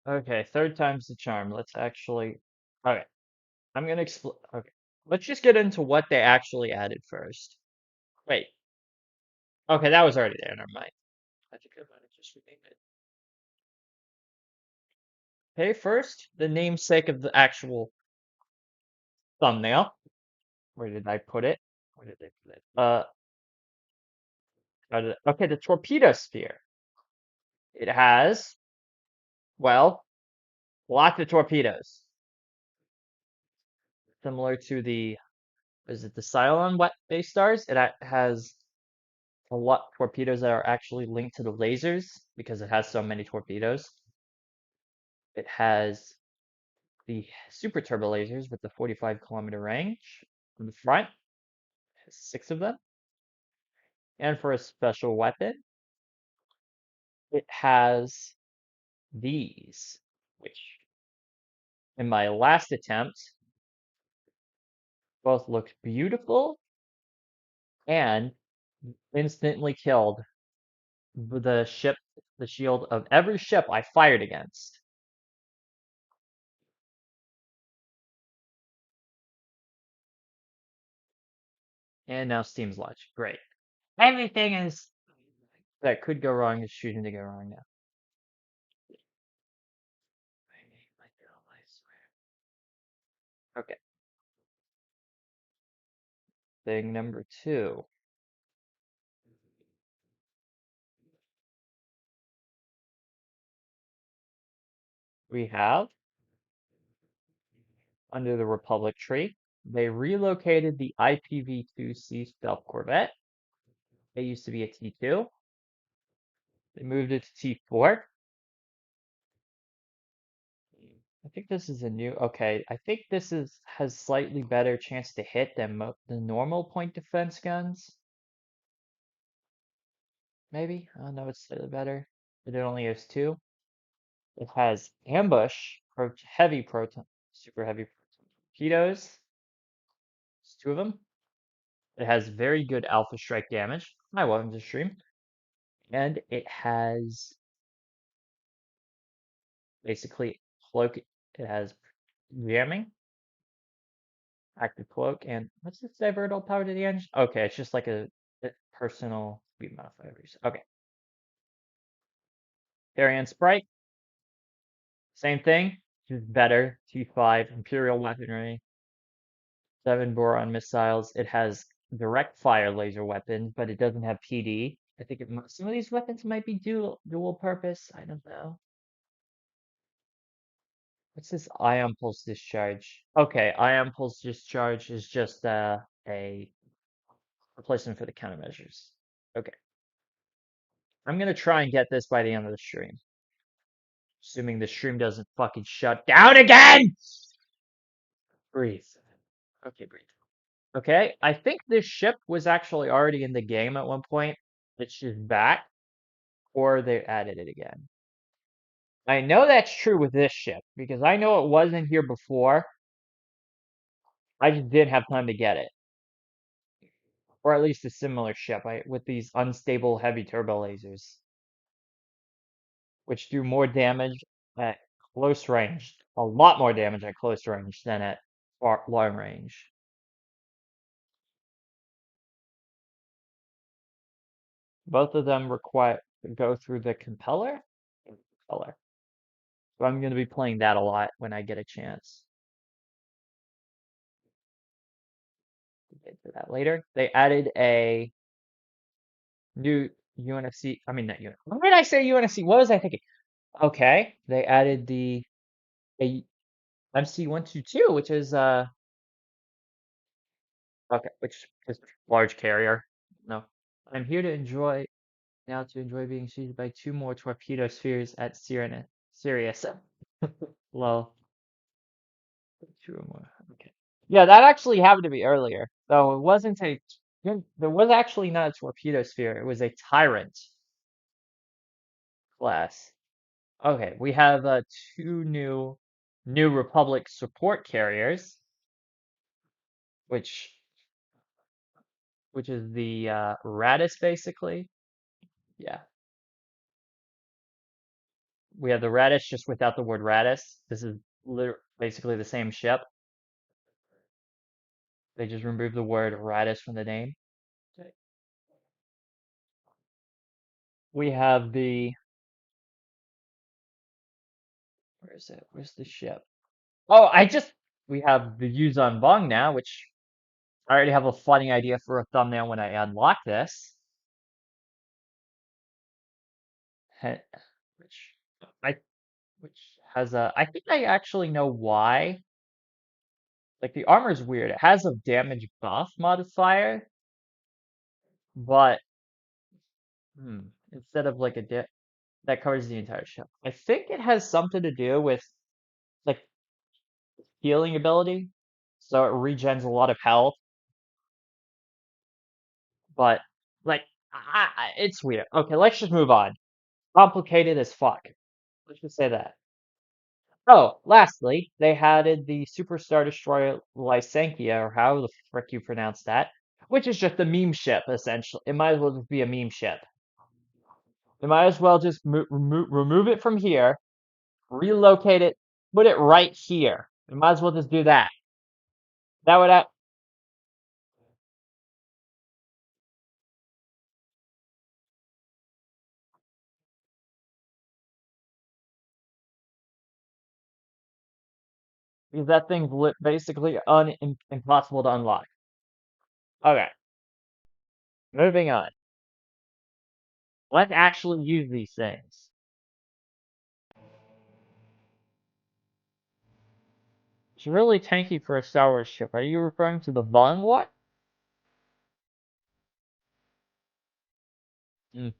Okay, third time's the charm. Let's actually. Okay, I'm gonna explain. Okay, let's just get into what they actually added first. Wait. Okay, that was already there. Never mind. I think I might have just renamed it. Okay, first, the namesake of the actual thumbnail. Where did I put it? Where did I put it? Okay, the torpedo sphere. It has, well, lots of torpedoes, similar to the, is it the Cylon wet base stars? Has a lot torpedoes that are actually linked to the lasers because it has so many torpedoes. It has the super turbo lasers with the 45-kilometer range in the front. It has 6 of them. And for a special weapon, it has these, which in my last attempt both looked beautiful and instantly killed the ship, the shield of every ship I fired against. And now Steam's launched. Great. Everything is that could go wrong is shooting to go wrong now. I hate my girl, I swear. Okay. Thing number 2. We have under the Republic tree, they relocated the IPV-2 Sea Stealth Corvette. It used to be a T2. They moved it to T4. I think this is a new, okay, I think this has slightly better chance to hit than the normal point defense guns. Maybe, I don't know, it's slightly better, but it only has 2. It has ambush, heavy proton, super heavy torpedoes. It's 2 of them. It has very good alpha strike damage. Hi, welcome to the stream. And it has basically cloak. It has jamming, active cloak, and what's this divert all power to the engine? Okay, it's just like a personal speed modifier. Okay. Variant Sprite, same thing, just better. T5 Imperial weaponry, 7 boron missiles. It has direct fire laser weapons, but it doesn't have PD. I think some of these weapons might be dual purpose. I don't know. What's this ion pulse discharge? Okay, ion pulse discharge is just a replacement for the countermeasures. Okay, I'm gonna try and get this by the end of the stream, assuming the stream doesn't fucking shut down again. Breathe. Okay, breathe. Okay, I think this ship was actually already in the game at one point. It's just back, or they added it again. I know that's true with this ship because I know it wasn't here before. I just didn't have time to get it. Or at least a similar ship with these unstable heavy turbo lasers, which do more damage at close range, a lot more damage at close range than at long range. Both of them require go through the compeller. Compeller. So I'm going to be playing that a lot when I get a chance. We'll get to that later. They added a new UNSC. I mean, not UNSC. Why did I say UNSC? What was I thinking? Okay, they added the a MC-122, which is okay, which is large carrier. No, I'm here to enjoy being shooted by 2 more torpedo spheres at Sirius. Lol. 2 or more. Okay. Yeah, that actually happened to be earlier. Though it wasn't a there was actually not a torpedo sphere, it was a Tyrant class. Okay, we have 2 New Republic support carriers, which is the Radis basically. Yeah. We have the Radish just without the word Radis. This is basically the same ship. They just removed the word Radis from the name. Okay. We have the, where is it? Where's the ship? Oh, we have the Yuzhan Vong now, which I already have a funny idea for a thumbnail when I unlock this. He- Which I, which has a, I think I actually know why. Like the armor is weird. It has a damage buff modifier, but hmm, instead of like that covers the entire ship. I think it has something to do with like healing ability, so it regens a lot of health. But like, it's weird. Okay, let's just move on. Complicated as fuck. Let's just say that. Oh, lastly, they added the Super Star Destroyer Lysankia, or how the frick you pronounce that, which is just a meme ship, essentially. It might as well just be a meme ship. They might as well just remove it from here, relocate it, put it right here. We might as well just do that. That would because that thing's basically impossible to unlock. Okay, moving on. Let's actually use these things. It's really tanky for a Star Wars ship. Are you referring to the Von what? Mm,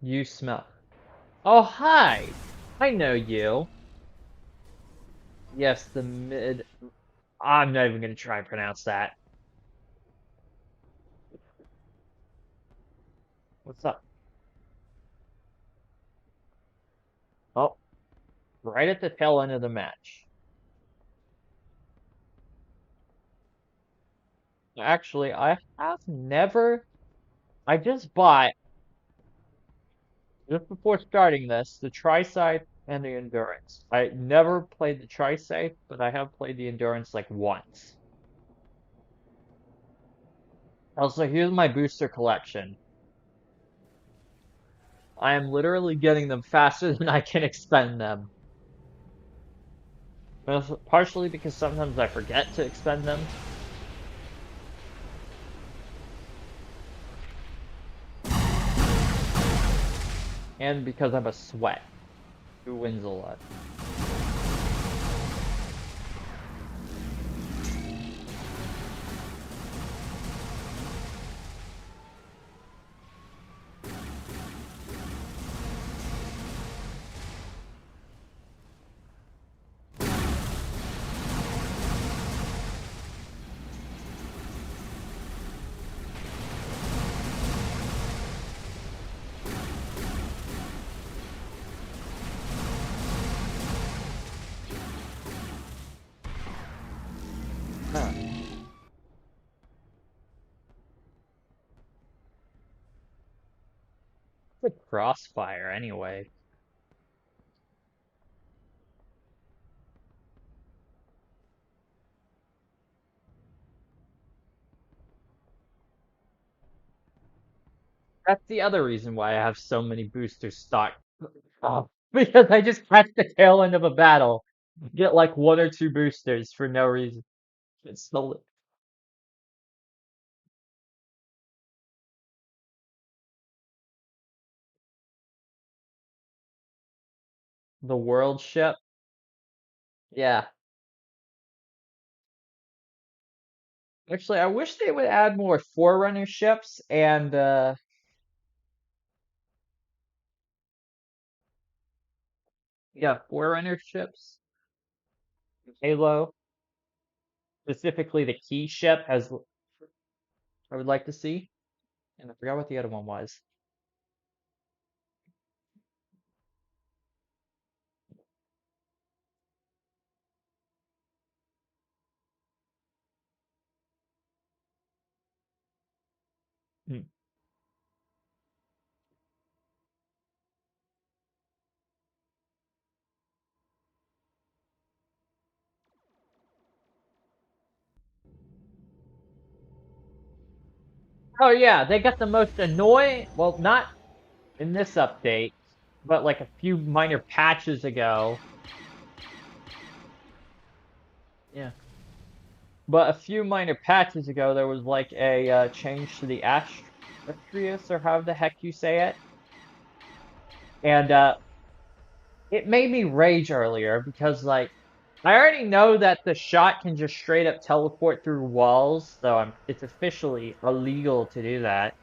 you smell. Oh, hi! I know you. Yes, the mid. I'm not even gonna try and pronounce that. What's up? Oh, right at the tail end of the match. Actually, I have never. I just bought, just before starting this, the Tri-Scythe and the Endurance. I never played the Tri-Scythe, but I have played the Endurance like once. Also, here's my booster collection. I am literally getting them faster than I can expend them. Partially because sometimes I forget to expend them, and because I'm a sweat who wins a lot. Huh. It's a crossfire anyway. That's the other reason why I have so many boosters stocked. Oh, because I just catch the tail end of a battle, get like one or two boosters for no reason. It's the world ship. Yeah. Actually, I wish they would add more Forerunner ships and yeah, Forerunner ships. Halo, specifically the key ship, as I would like to see. And I forgot what the other one was. Oh yeah, they got the most annoying. Well, not in this update, but like a few minor patches ago. Yeah. But a few minor patches ago, there was like a change to the Astrius, or however the heck you say it, and it made me rage earlier because like I already know that the shot can just straight up teleport through walls, so it's officially illegal to do that.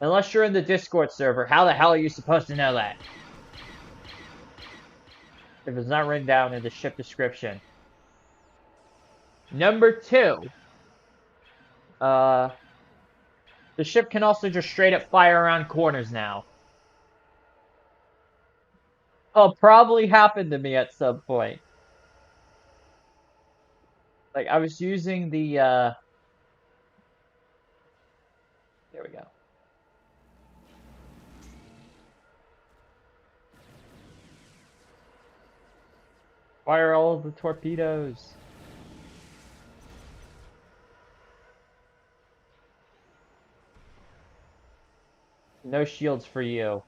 Unless you're in the Discord server, how the hell are you supposed to know that? If it's not written down in the ship description. Number two, uh, the ship can also just straight up fire around corners now. Oh, probably happened to me at some point. Like I was using the there we go. Fire all of the torpedoes. No shields for you.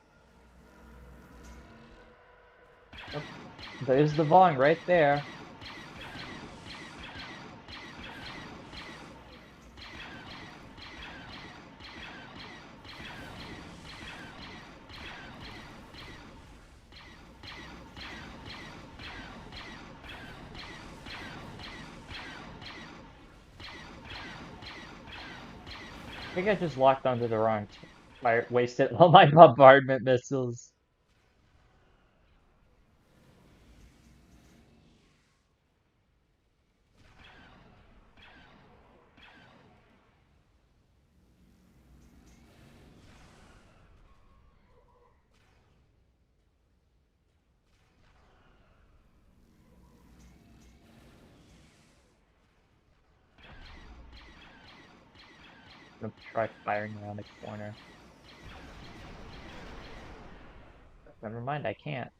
Nope. There's the Vaughn right there. I think I just locked onto the wrong fire, wasted all my bombardment missiles. I'm gonna try firing around the corner. Never mind, I can't.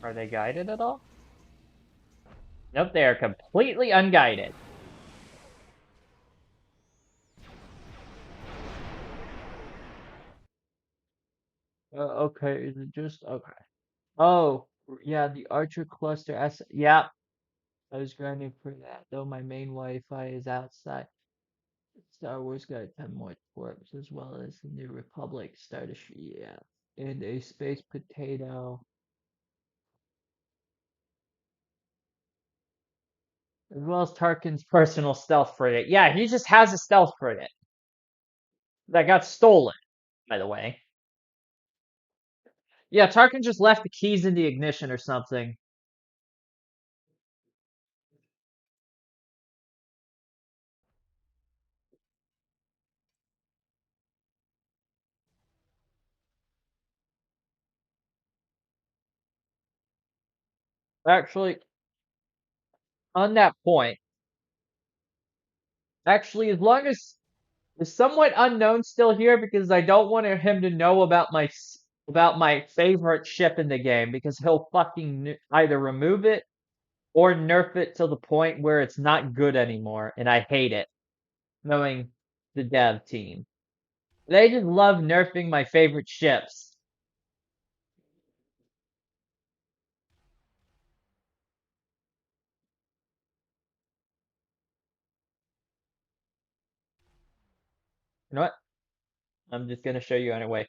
Are they guided at all? Nope, they are completely unguided. Okay, is it just okay? Oh, yeah, the Archer cluster S. Yeah, I was grinding for that, though my main Wi-Fi is outside. Star Wars got 10 more twerps, as well as the New Republic Stardust, yeah, and a space potato, as well as Tarkin's personal stealth frigate. Yeah, he just has a stealth frigate that got stolen, by the way. Yeah, Tarkin just left the keys in the ignition or something. Actually, on that point, actually, as long as the somewhat unknown still here, because I don't want him to know about about my favorite ship in the game, because he'll fucking either remove it or nerf it to the point where it's not good anymore, and I hate it. Knowing the dev team, they just love nerfing my favorite ships. You know what? I'm just gonna show you anyway.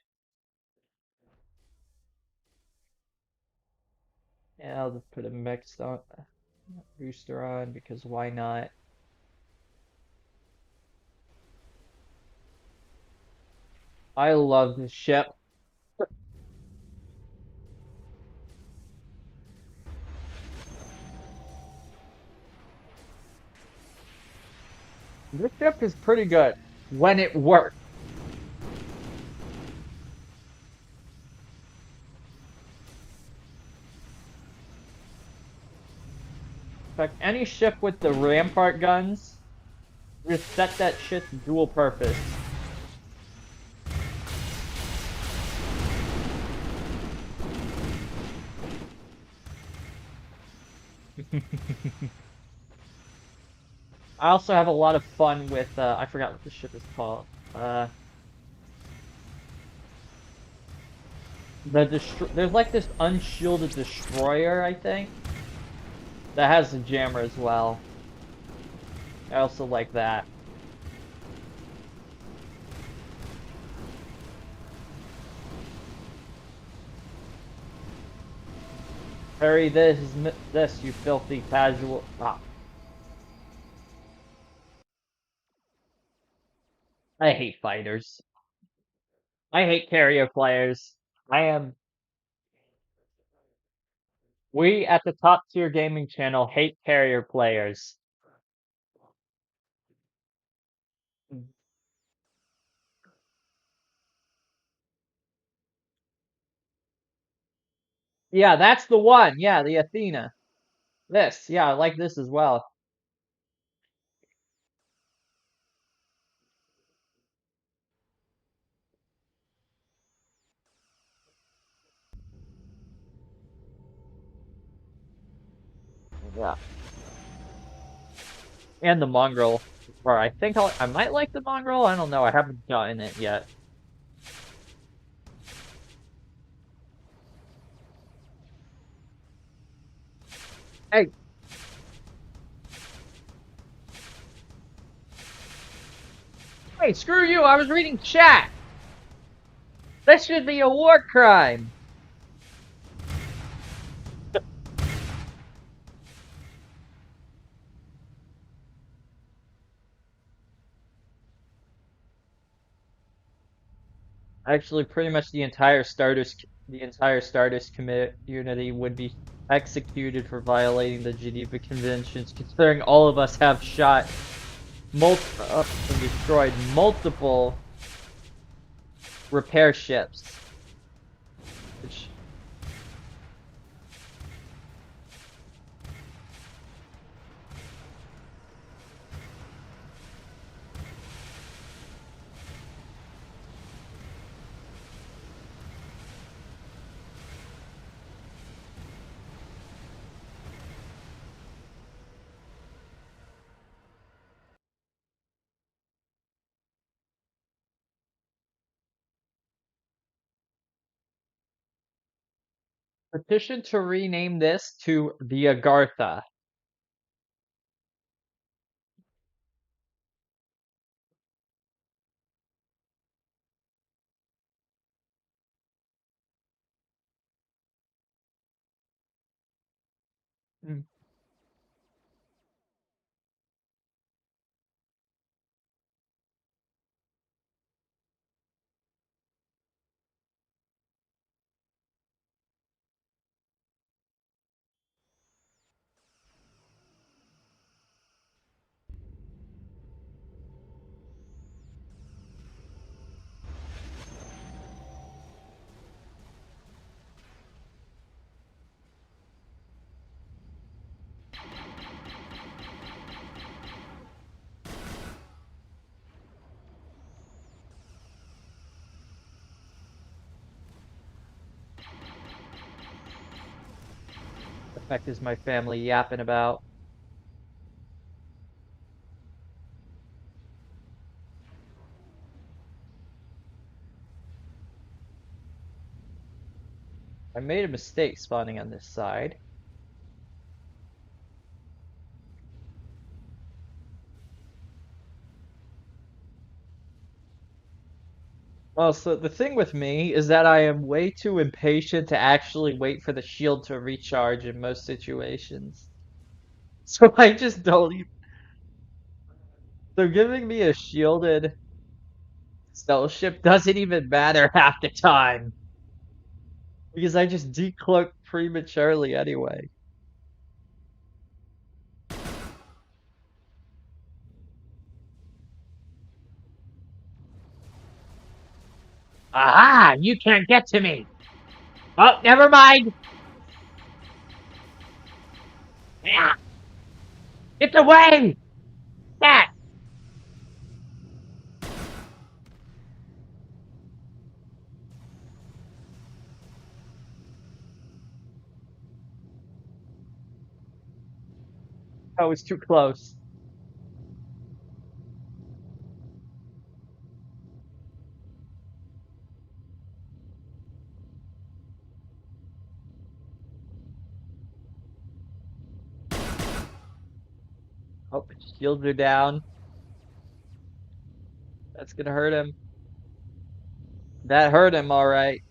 Yeah, I'll just put a mixed on booster on because why not? I love this ship. This ship is pretty good when it works. In fact, any ship with the Rampart guns, just set that shit to dual purpose. I also have a lot of fun with I forgot what the ship is called. There's like this unshielded destroyer, I think, that has a jammer as well. I also like that. Harry, this, you filthy casual. Ah, I hate fighters. I hate carrier players. I am. We at the top tier gaming channel hate carrier players. Yeah, that's the one. Yeah, the Athena. This. Yeah, I like this as well. Yeah. And the mongrel. Or I think I might like the mongrel. I don't know. I haven't gotten it yet. Hey, hey, screw you! I was reading chat. That should be a war crime. Actually, pretty much the entire Stardust community would be executed for violating the Geneva Conventions, considering all of us have shot and destroyed multiple repair ships. Which petition to rename this to the Agartha. Mm. The heck is my family yapping about? I made a mistake spawning on this side. Well, so the thing with me is that I am way too impatient to actually wait for the shield to recharge in most situations. So I just don't even. So giving me a shielded stealth ship doesn't even matter half the time because I just decloak prematurely anyway. Aha! You can't get to me! Oh, never mind! Ah, get away! That! I was too close. Shields are down. That's gonna hurt him. That hurt him, all right.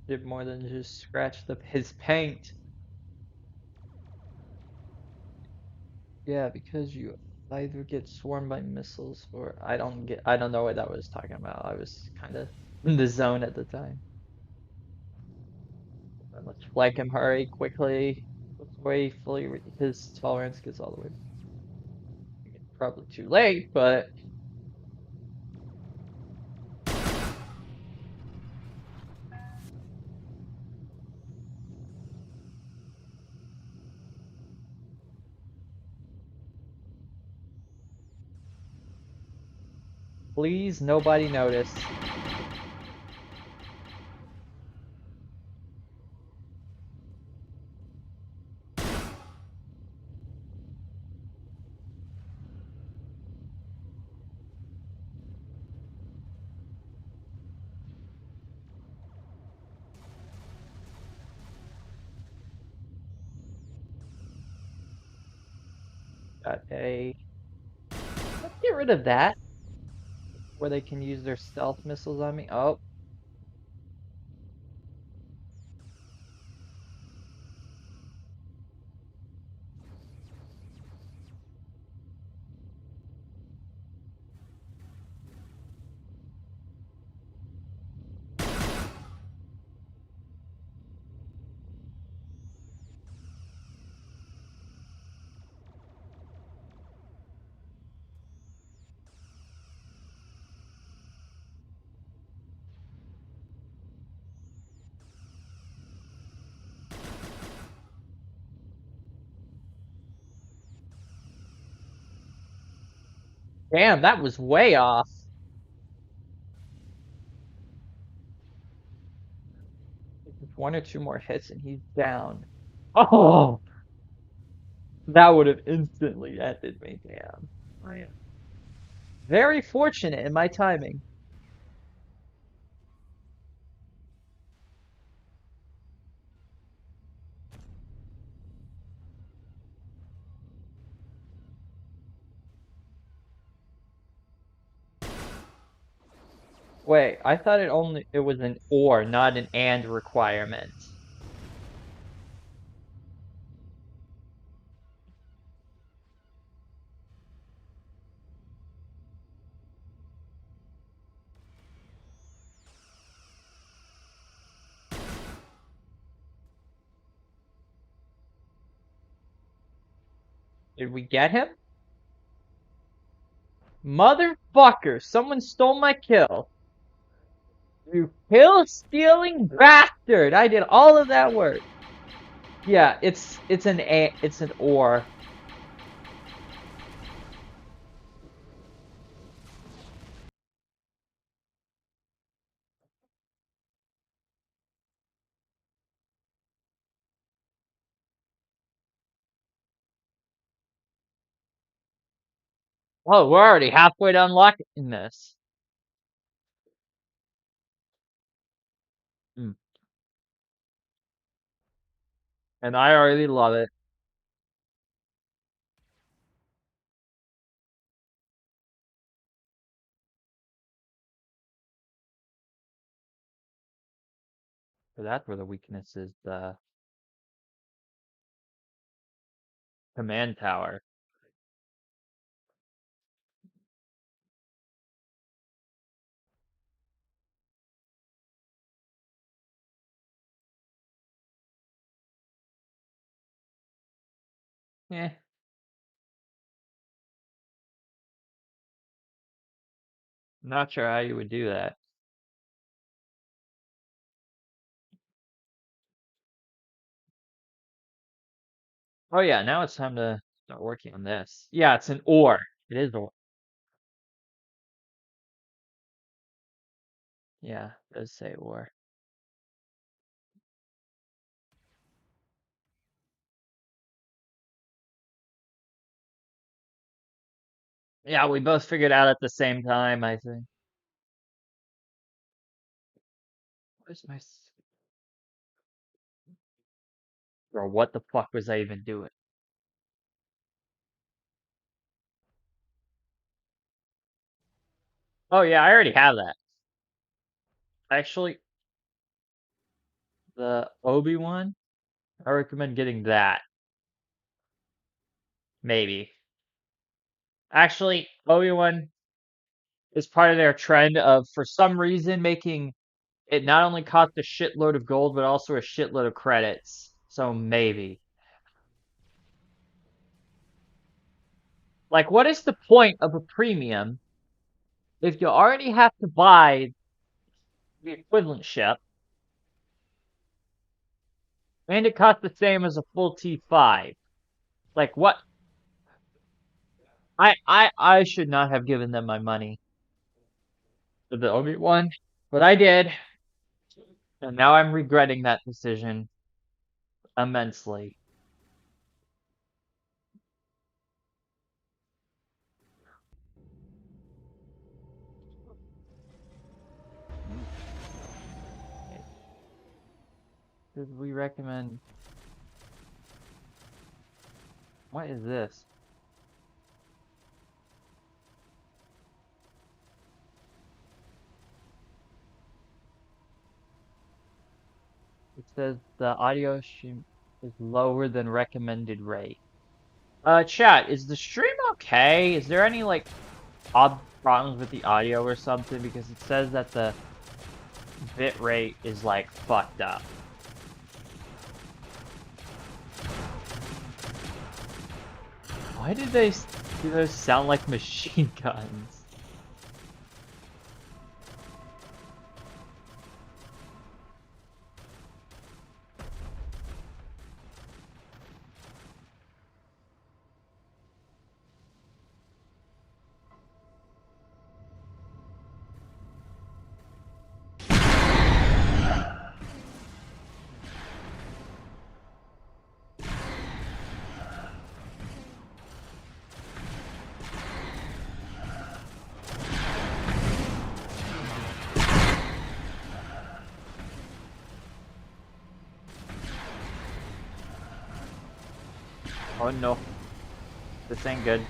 Did more than just scratch his paint. Yeah, because you either get swarmed by missiles or I don't know what that was talking about. I was kind of in the zone at the time. Let's flank him, hurry, quickly, before he his tolerance gets all the way. Probably too late, but please nobody notice. Got a. Let's get rid of that, where they can use their stealth missiles on me. Oh, damn, that was way off. Just one or two more hits and he's down. Oh, that would have instantly ended me. Damn. I am very fortunate in my timing. Wait, I thought it was an or, not an and requirement. Did we get him? Motherfucker, someone stole my kill. You kill stealing bastard! I did all of that work. Yeah, it's an or. Oh, we're already halfway to unlocking this. Mm. And I already love it. So that's where the weakness is, the command tower. Eh, not sure how you would do that. Oh yeah, now it's time to start working on this. Yeah, it's an or. It is or. Yeah, it does say or. Yeah, we both figured out at the same time, I think. Where's my Bro, what the fuck was I even doing? Oh yeah, I already have that. Actually, the Obi one, I recommend getting that. Maybe. Actually, Obi one is part of their trend of, for some reason, making it not only cost a shitload of gold, but also a shitload of credits. So maybe. Like, what is the point of a premium if you already have to buy the equivalent ship and it costs the same as a full T5? Like, what? I should not have given them my money for the Obi one, but I did, and now I'm regretting that decision immensely. Okay. Did we recommend? What is this? It says the audio stream is lower than recommended rate. Chat, is the stream okay? Is there any like odd problems with the audio or something? Because it says that the bit rate is like fucked up. Why did do those sound like machine guns? Oh no, this ain't good.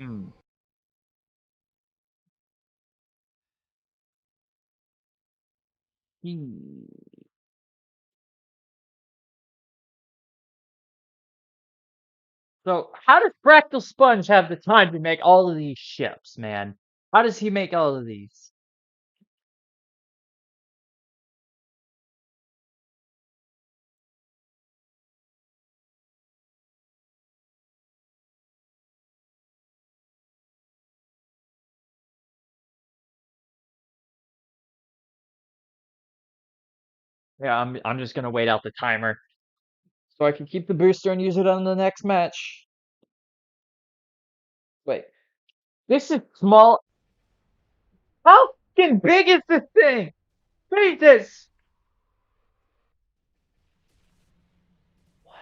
Hmm. Hmm. So, how does Fractal Sponge have the time to make all of these ships, man? How does he make all of these? Yeah, I'm just gonna wait out the timer so I can keep the booster and use it on the next match. Wait, this is small. How fucking big is this thing? Jesus! What?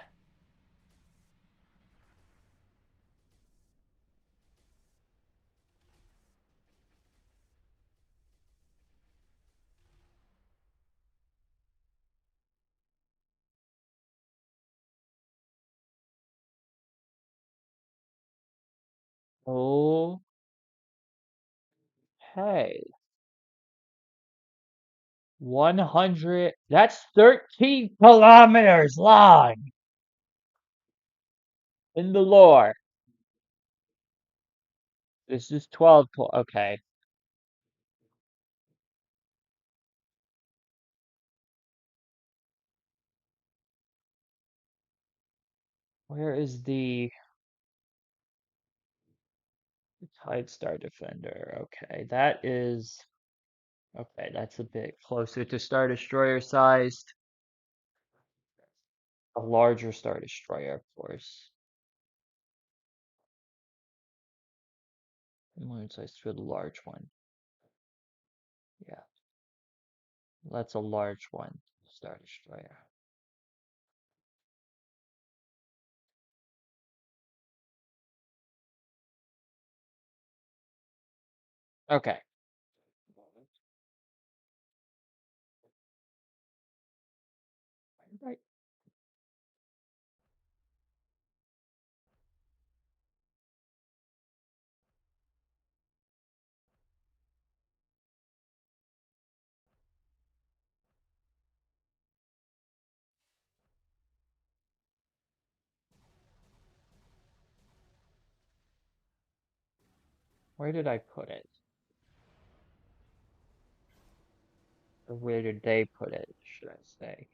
Oh, hey. 100. That's 13 kilometers long in the lore. This is 12. Okay. Where is the Tide Star Defender? Okay, that is. Okay, that's a bit closer to Star Destroyer sized. A larger Star Destroyer, of course. Similar size to the large one. Yeah, that's a large one. Star Destroyer. Okay. Right. Where did I put it? Or where did they put it, should I say?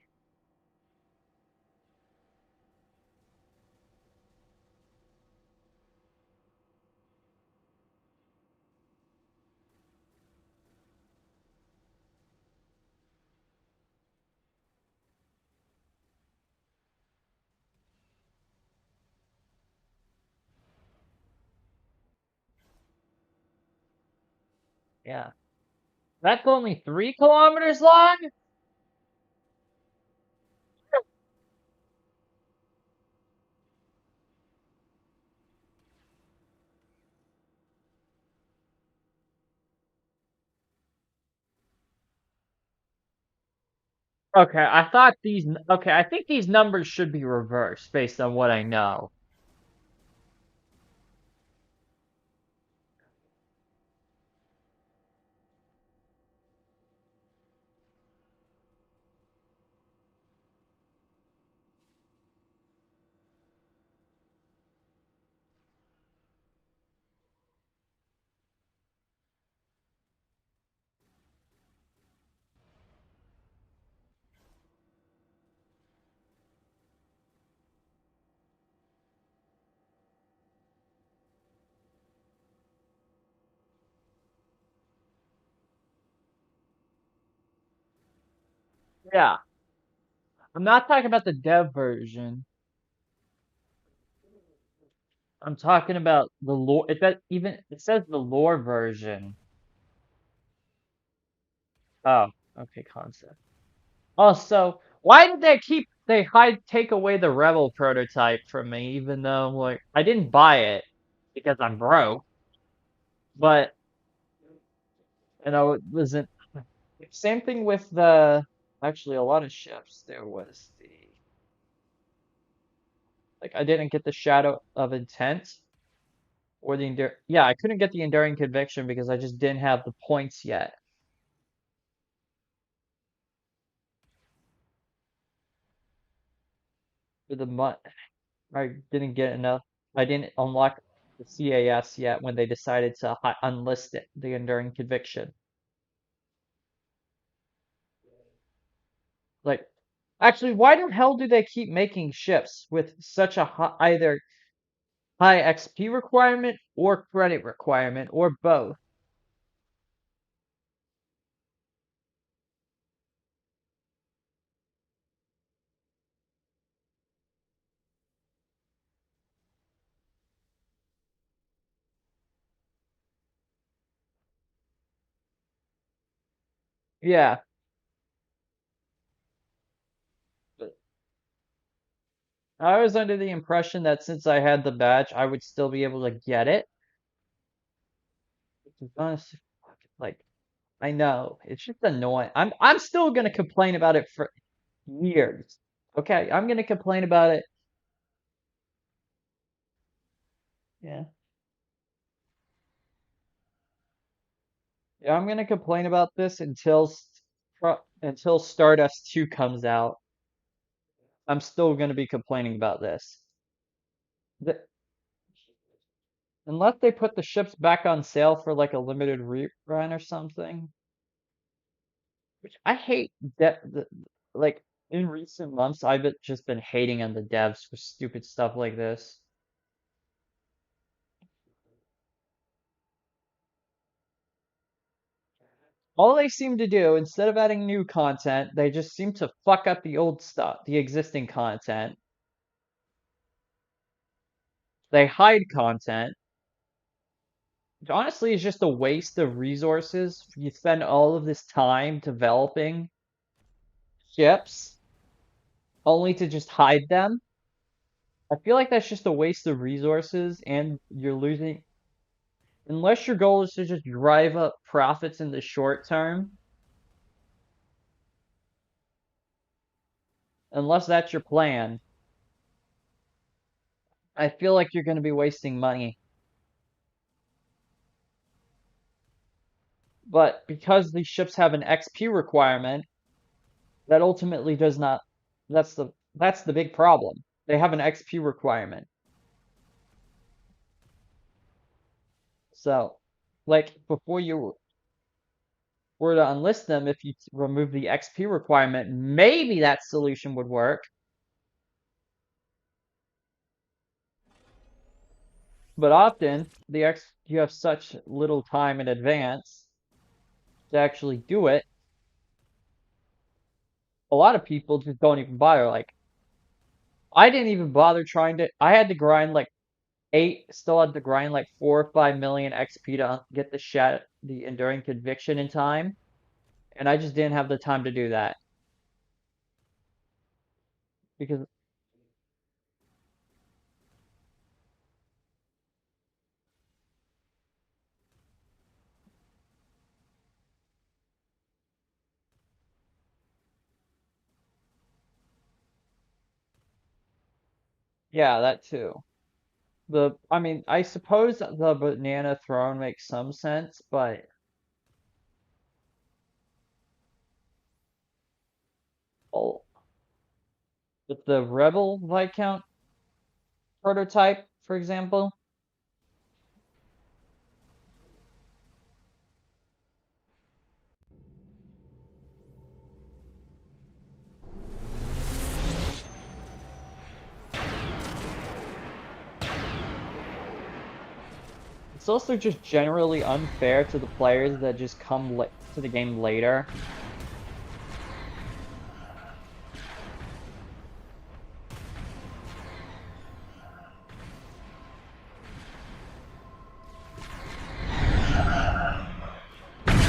Yeah. That's only 3 kilometers long? Okay, okay, I think these numbers should be reversed based on what I know. Yeah. I'm not talking about the dev version. I'm talking about the lore. It says the lore version. Oh, okay, concept. Also, why did take away the Rebel prototype from me, even though like I didn't buy it because I'm broke, but it wasn't same thing with the actually a lot of ships. There was the like I didn't get the Shadow of Intent or the yeah, I couldn't get the Enduring Conviction because I just didn't have the points yet for the month. I didn't get enough. I didn't unlock the CAS yet when they decided to unlist it, the Enduring Conviction. Like, actually, why the hell do they keep making ships with such a either high XP requirement or credit requirement or both? Yeah, but I was under the impression that since I had the badge, I would still be able to get it. Which is honestly, like, I know it's just annoying. I'm still gonna complain about it for years. Okay, I'm gonna complain about it. Yeah. Yeah, I'm gonna complain about this until Stardust 2 comes out. I'm still gonna be complaining about this. The, unless they put the ships back on sale for like a limited rerun or something, which I hate that like in recent months just been hating on the devs for stupid stuff like this. All they seem to do, instead of adding new content, they just seem to fuck up the old stuff, the existing content. They hide content. Which honestly is just a waste of resources. You spend all of this time developing ships only to just hide them. I feel like that's just a waste of resources and unless your goal is to just drive up profits in the short term, unless that's your plan, I feel like you're going to be wasting money. But because these ships have an XP requirement, that ultimately does not, that's the big problem. They have an XP requirement. So, like, before you were to unlist them, if you remove the XP requirement, maybe that solution would work. But often, you have such little time in advance to actually do it. A lot of people just don't even bother. Like, I didn't even bother trying to. I had to grind like still had to grind like 4 or 5 million XP to get the Enduring Conviction in time, and I just didn't have the time to do that because yeah, that too. I mean, I suppose the banana throne makes some sense, oh, with the Rebel Viscount prototype, for example, it's also just generally unfair to the players that just come to the game later.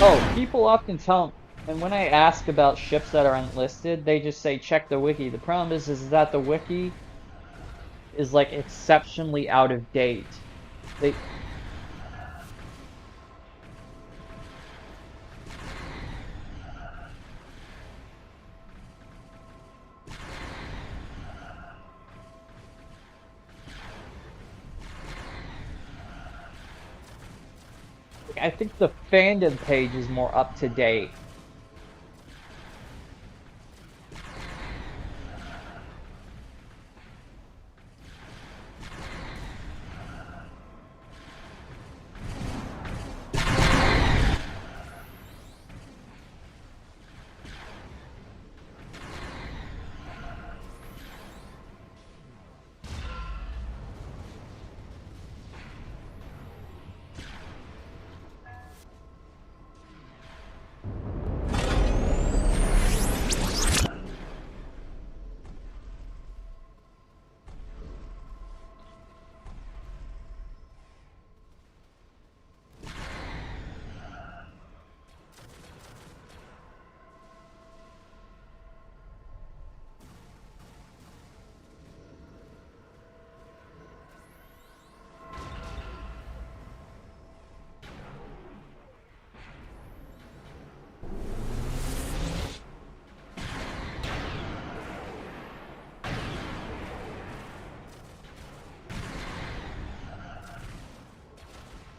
Oh, people often tell, and when I ask about ships that are unlisted, they just say check the wiki. The problem is that the wiki is like exceptionally out of date. They, I think the fandom page is more up to date.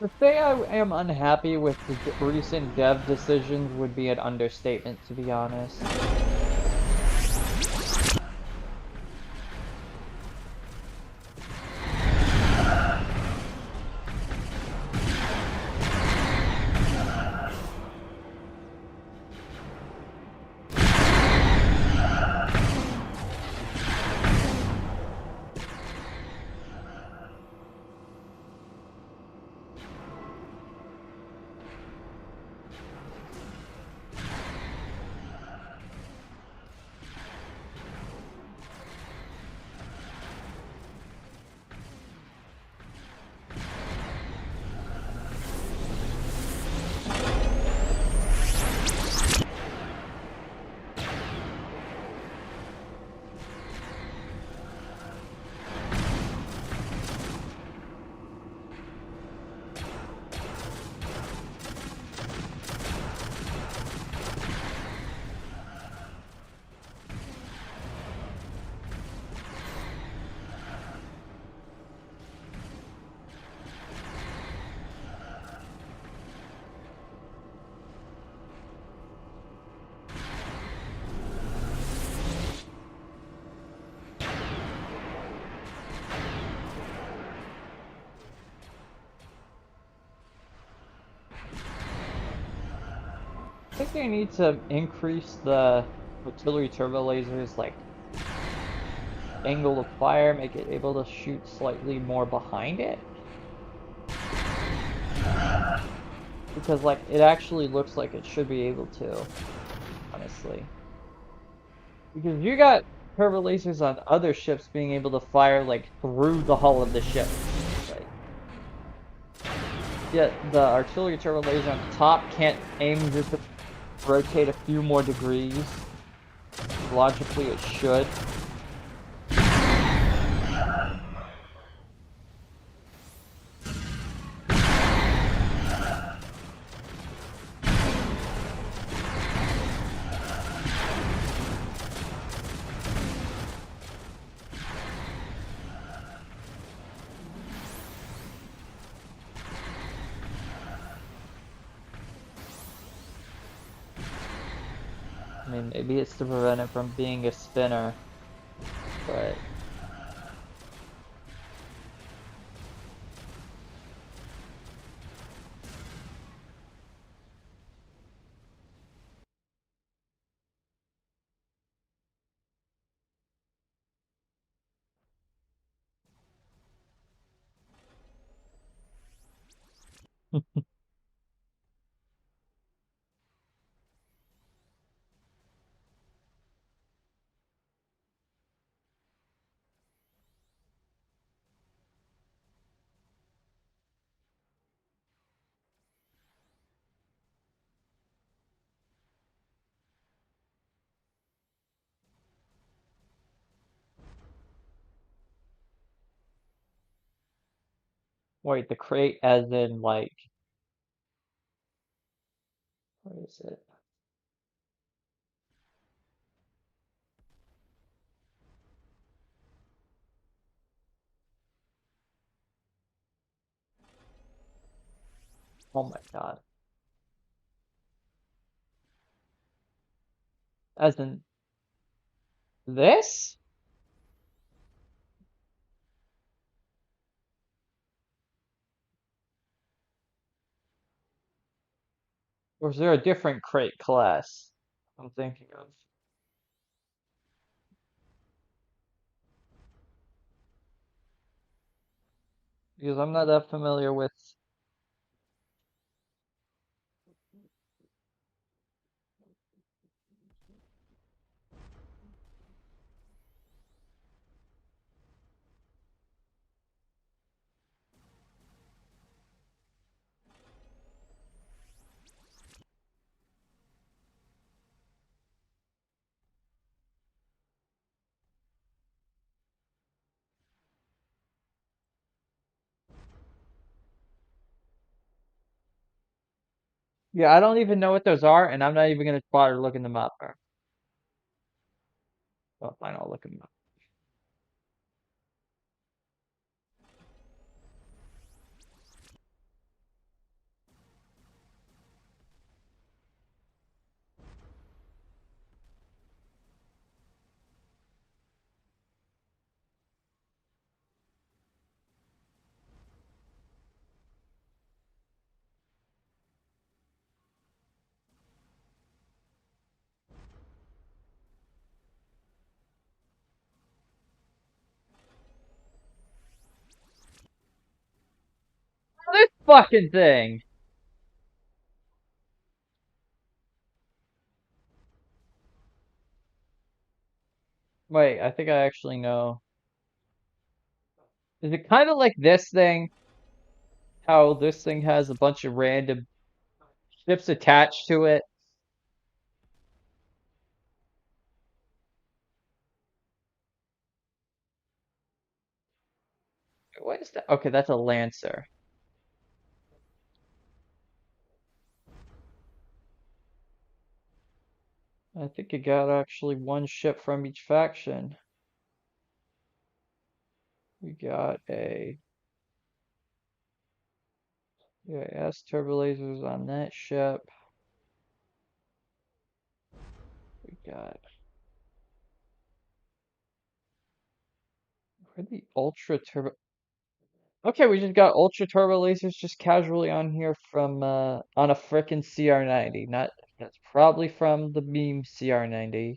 To say I am unhappy with the recent dev decisions would be an understatement, to be honest. I think they need to increase the artillery turbo lasers like angle of fire, make it able to shoot slightly more behind it. Because like it actually looks like it should be able to, honestly. Because you got turbo lasers on other ships being able to fire like through the hull of the ship. Like, yet the artillery turbo laser on the top can't aim just to rotate a few more degrees. Logically it should. I mean, maybe it's to prevent it from being a spinner, but wait, the crate as in like, what is it? Oh my God. As in this? Or is there a different crate class I'm thinking of? Because I'm not that familiar with. Yeah, I don't even know what those are, and I'm not even gonna bother looking them up. Well, fine, I'll look them up. This fucking thing! Wait, I think I actually know. Is it kind of like this thing? How this thing has a bunch of random ships attached to it? What is that? Okay, that's a Lancer. I think you got actually one ship from each faction. We got a, yeah, S turbo lasers on that ship. We got, where the ultra turbo? Okay, we just got ultra turbo lasers just casually on here from on a frickin' CR90, not That's probably from the meme CR90.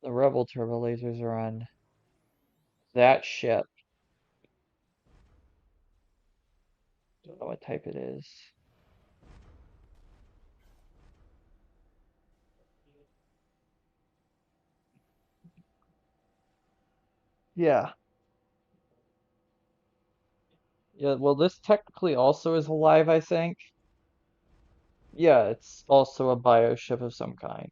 The Rebel turbo lasers are on that ship. Don't know what type it is. Yeah. Yeah, well, this technically also is alive, I think. Yeah, it's also a bioship of some kind.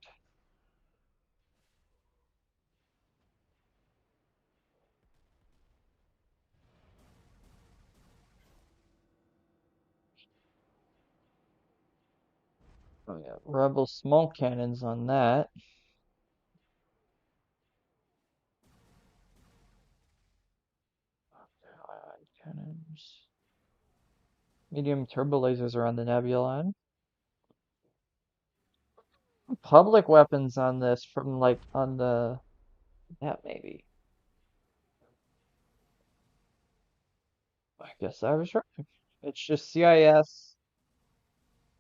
Oh yeah, Rebel small cannons on that. Ion cannons. Medium turbo lasers are on the Nebulon. Public weapons on this from like on the that maybe. I guess I was right. It's just CIS,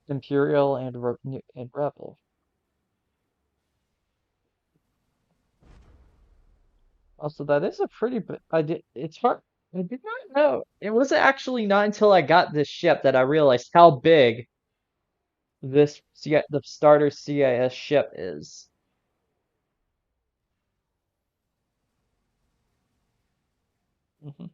Imperial, and and Rebel. Also, that is a pretty. I did. It's hard. I did not know. It wasn't actually not until I got this ship that I realized how big the starter CIS ship is. Hmm.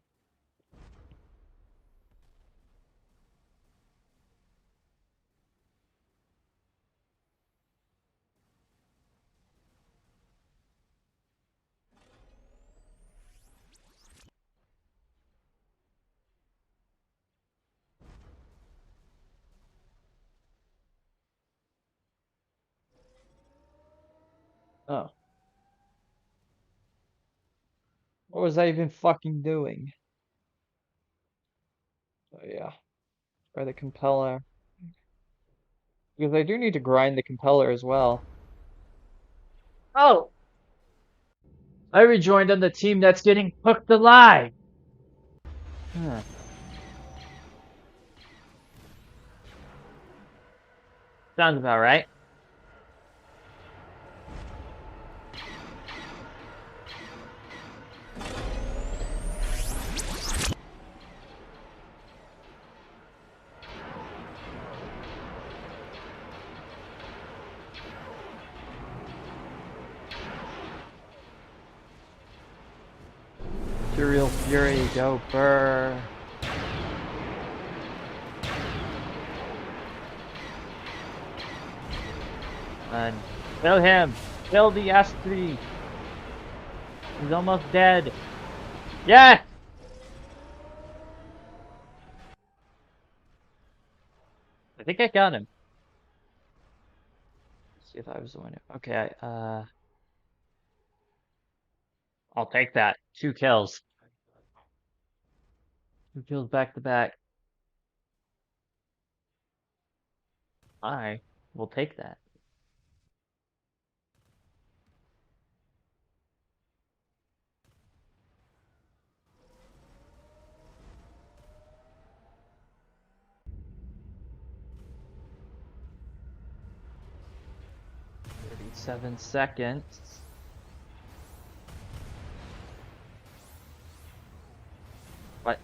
Oh, what was I even fucking doing? Oh yeah, or the compeller. Because I do need to grind the compeller as well. Oh, I rejoined on the team that's getting cooked alive. Huh. Sounds about right. Imperial Fury, go burr. And kill him. Kill the S3. He's almost dead. Yes! I think I got him. Let's see if I was the winner. Okay, I'll take that. 2 kills. 2 kills back to back. I will take that. $37 seconds. What?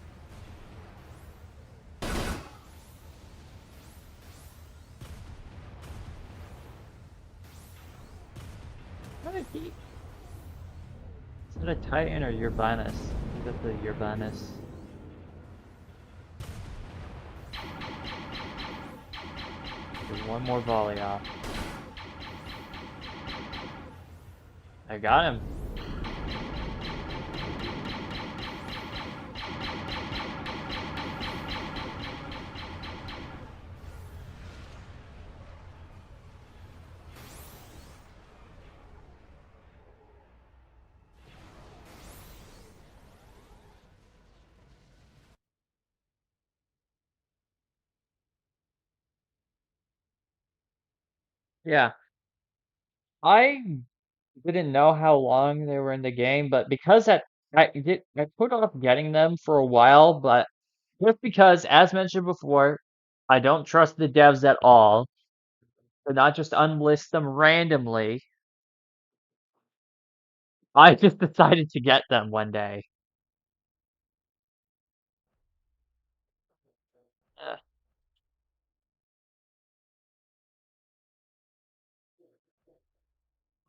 How did he? Is that a Titan or Urbanus? I got the Urbanus. Get one more volley off. I got him. Yeah. I didn't know how long they were in the game, but because I put off getting them for a while, but just because, as mentioned before, I don't trust the devs at all. To not just unlist them randomly. I just decided to get them one day. Uh,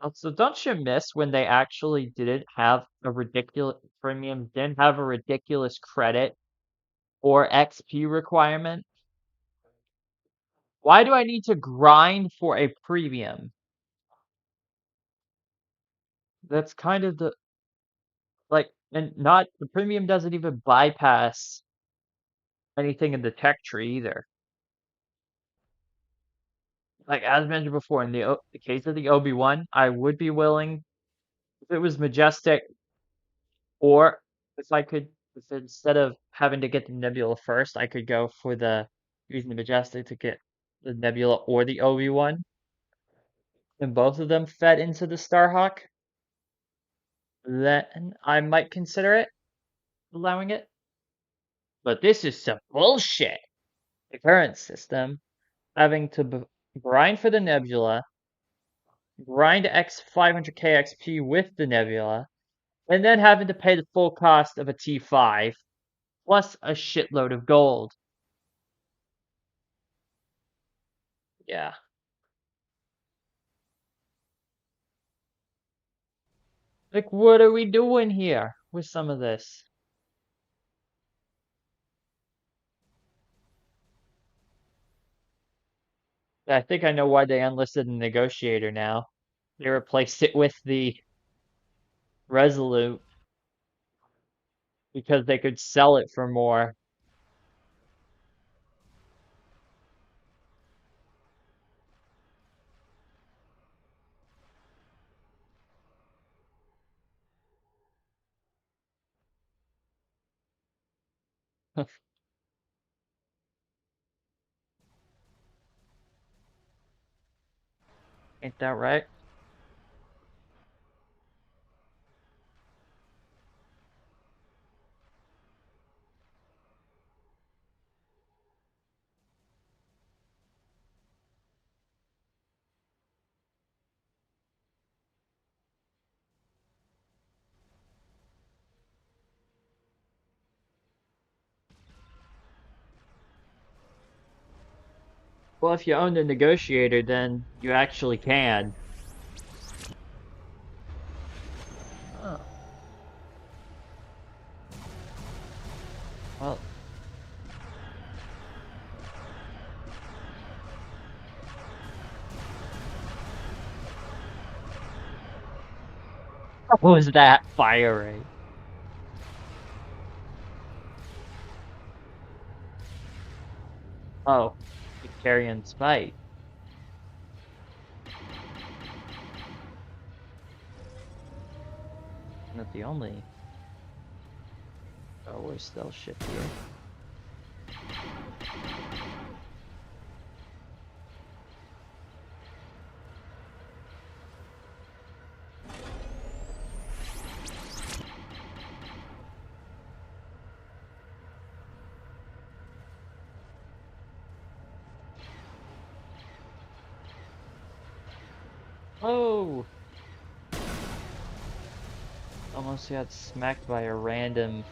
Also, don't you miss when they actually didn't have a ridiculous premium, didn't have a ridiculous credit or XP requirement? Why do I need to grind for a premium? That's kind of the like, and not the premium doesn't even bypass anything in the tech tree either. Like as mentioned before, in the case of the Obi-Wan, I would be willing if it was majestic, or if I could, if instead of having to get the Nebula first, I could go for the using the majestic to get the Nebula or the Obi-Wan, and both of them fed into the Starhawk, then I might consider it allowing it. But this is some bullshit. The current system having to grind for the Nebula, grind X 500k XP with the Nebula, and then having to pay the full cost of a T5 plus a shitload of gold. Yeah. Like, what are we doing here with some of this? I think I know why they unlisted the Negotiator now. They replaced it with the Resolute because they could sell it for more. Ain't that right? Well, if you own the Negotiator, then you actually can. Oh, well, what was that fire rate? Oh, the Carrion Spite. Not the only. Oh, we're still ship here. Oh! Almost got smacked by a random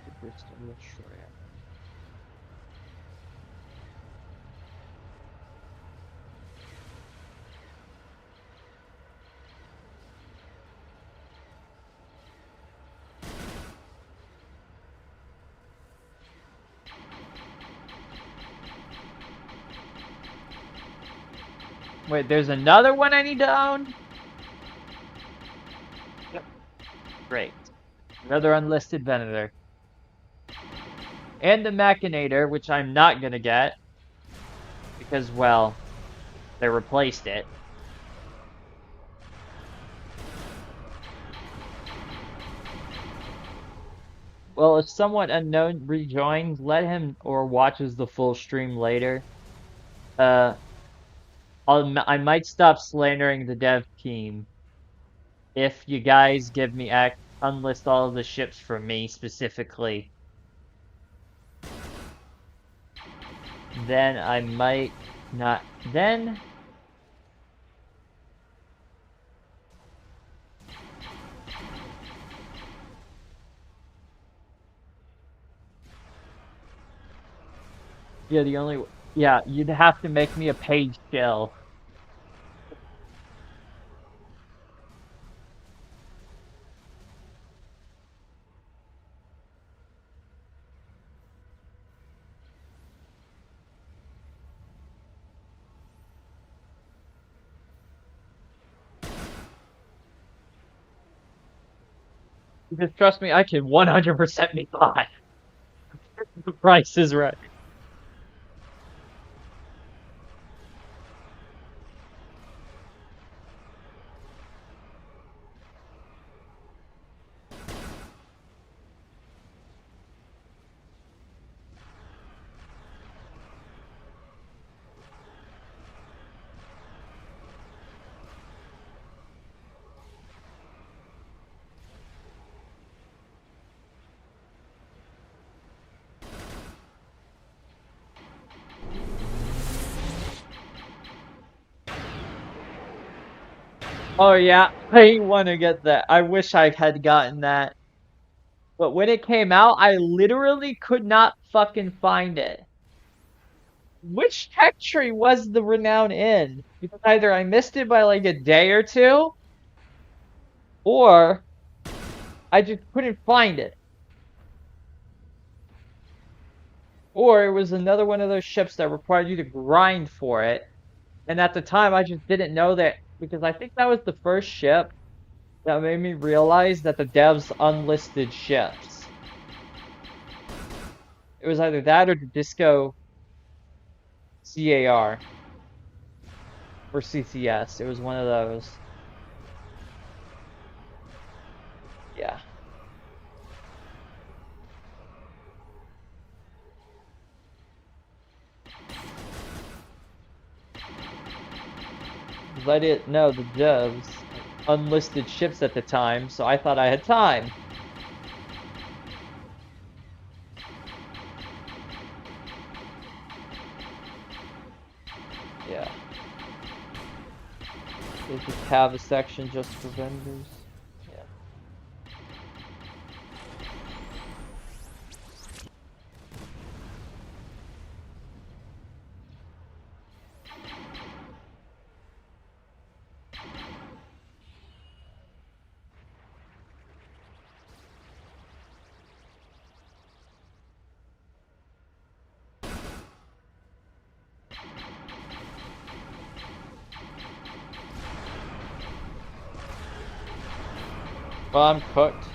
Superstar Destroyer. Wait, there's another one I need to own? Yep. Great. Another unlisted Venator. And the Machinator, which I'm not gonna get. Because, well, they replaced it. Well, if someone unknown rejoins, let him or watches the full stream later. Uh, I might stop slandering the dev team if you guys give me unlist all of the ships for me specifically. then I might not. Then, yeah, the only, yeah, you'd have to make me a page shell. Because trust me, I can 100% be fine. The price is right. Oh yeah, I want to get that. I wish I had gotten that. But when it came out, I literally could not fucking find it. Which tech tree was the renown in? Because either I missed it by like a day or two, or I just couldn't find it. Or it was another one of those ships that required you to grind for it. And at the time, I just didn't know that because I think that was the first ship that made me realize that the devs unlisted ships. It was either that or the Disco CAR or CCS. It was one of those. Yeah. 'Cause I didn't know the devs unlisted ships at the time, so I thought I had time. Yeah. They just have a section just for vendors. Yeah. Well, I'm cooked.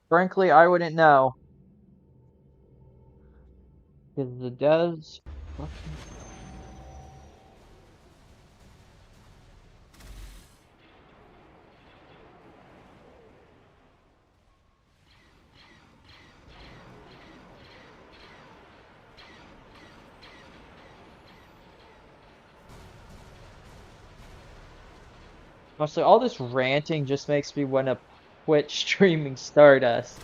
Frankly, I wouldn't know. Because the devs fucking Honestly, all this ranting just makes me want to quit streaming Stardust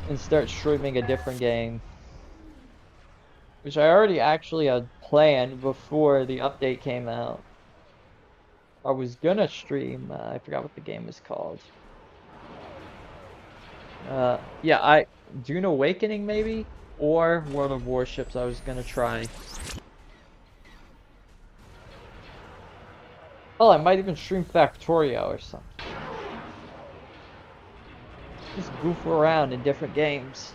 and start streaming a different game, which I already actually had planned before the update came out. I was gonna stream, I forgot what the game was called. Yeah, Dune Awakening maybe, or World of Warships I was gonna try. Oh, I might even stream Factorio or something. Just goof around in different games.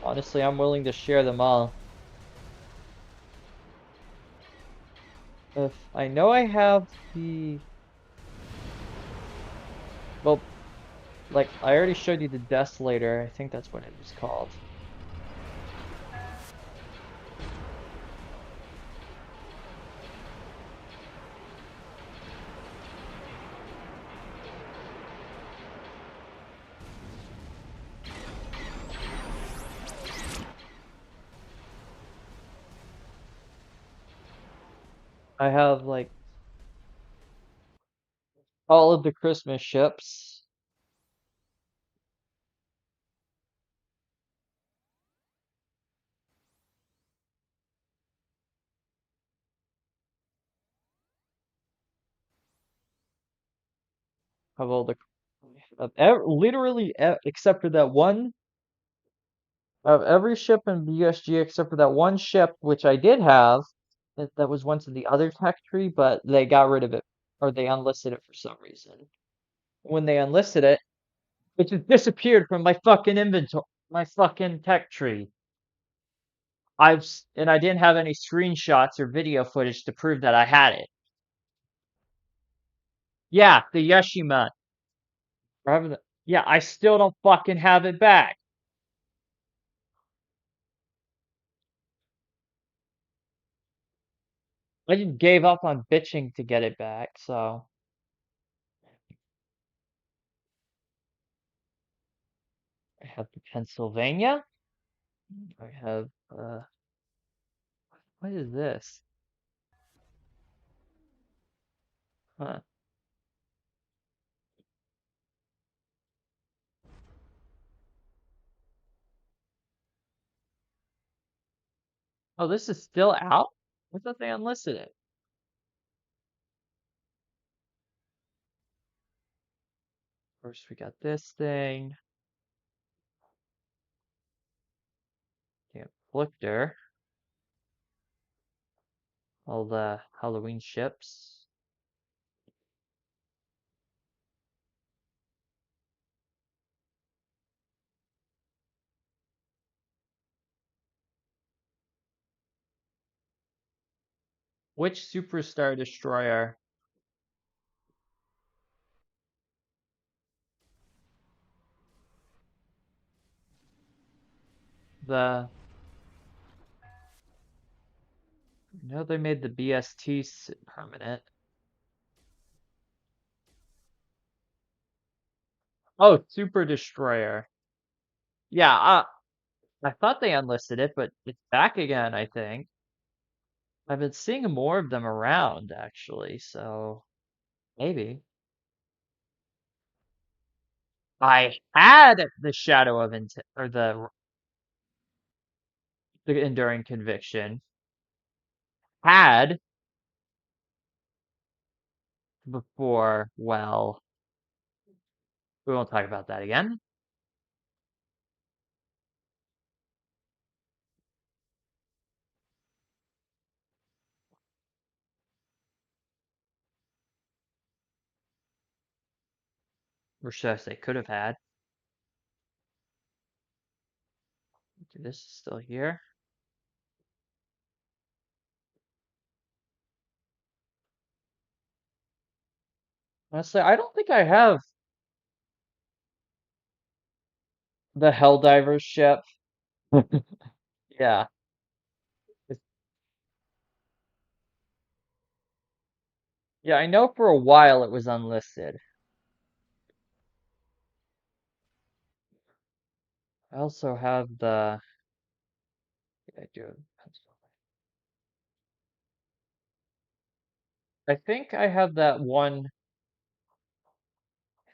Honestly, I'm willing to share them all. If I know I have the, well, like I already showed you the Desolator. I think that's what it was called. I have like all of the Christmas ships. Have all the, literally except for that one. I have every ship in BSG except for that one ship, which I did have. That was once in the other tech tree, but they got rid of it, or they unlisted it for some reason. When they unlisted it, it just disappeared from my fucking inventory, my fucking tech tree. And I didn't have any screenshots or video footage to prove that I had it. Yeah, the Yeshima. Yeah, I still don't fucking have it back. I just gave up on bitching to get it back, so I have the Pennsylvania. I have what is this? Huh. Oh, this is still out? I thought they unlisted it. First we got this thing. The Afflictor. All the Halloween ships. Which Superstar Destroyer? The No, they made the BST permanent. Oh, Super Destroyer. Yeah, I thought they unlisted it, but it's back again, I think. I've been seeing more of them around, actually, so maybe. I had the Shadow of Intent, or the Enduring Conviction. Had before, well, we won't talk about that again. Or should I say could have had. Okay, this is still here. Honestly, I don't think I have the Helldivers ship. Yeah. it's- Yeah, I know for a while it was unlisted. I also have the, yeah, I do have Pennsylvania. I think I have that one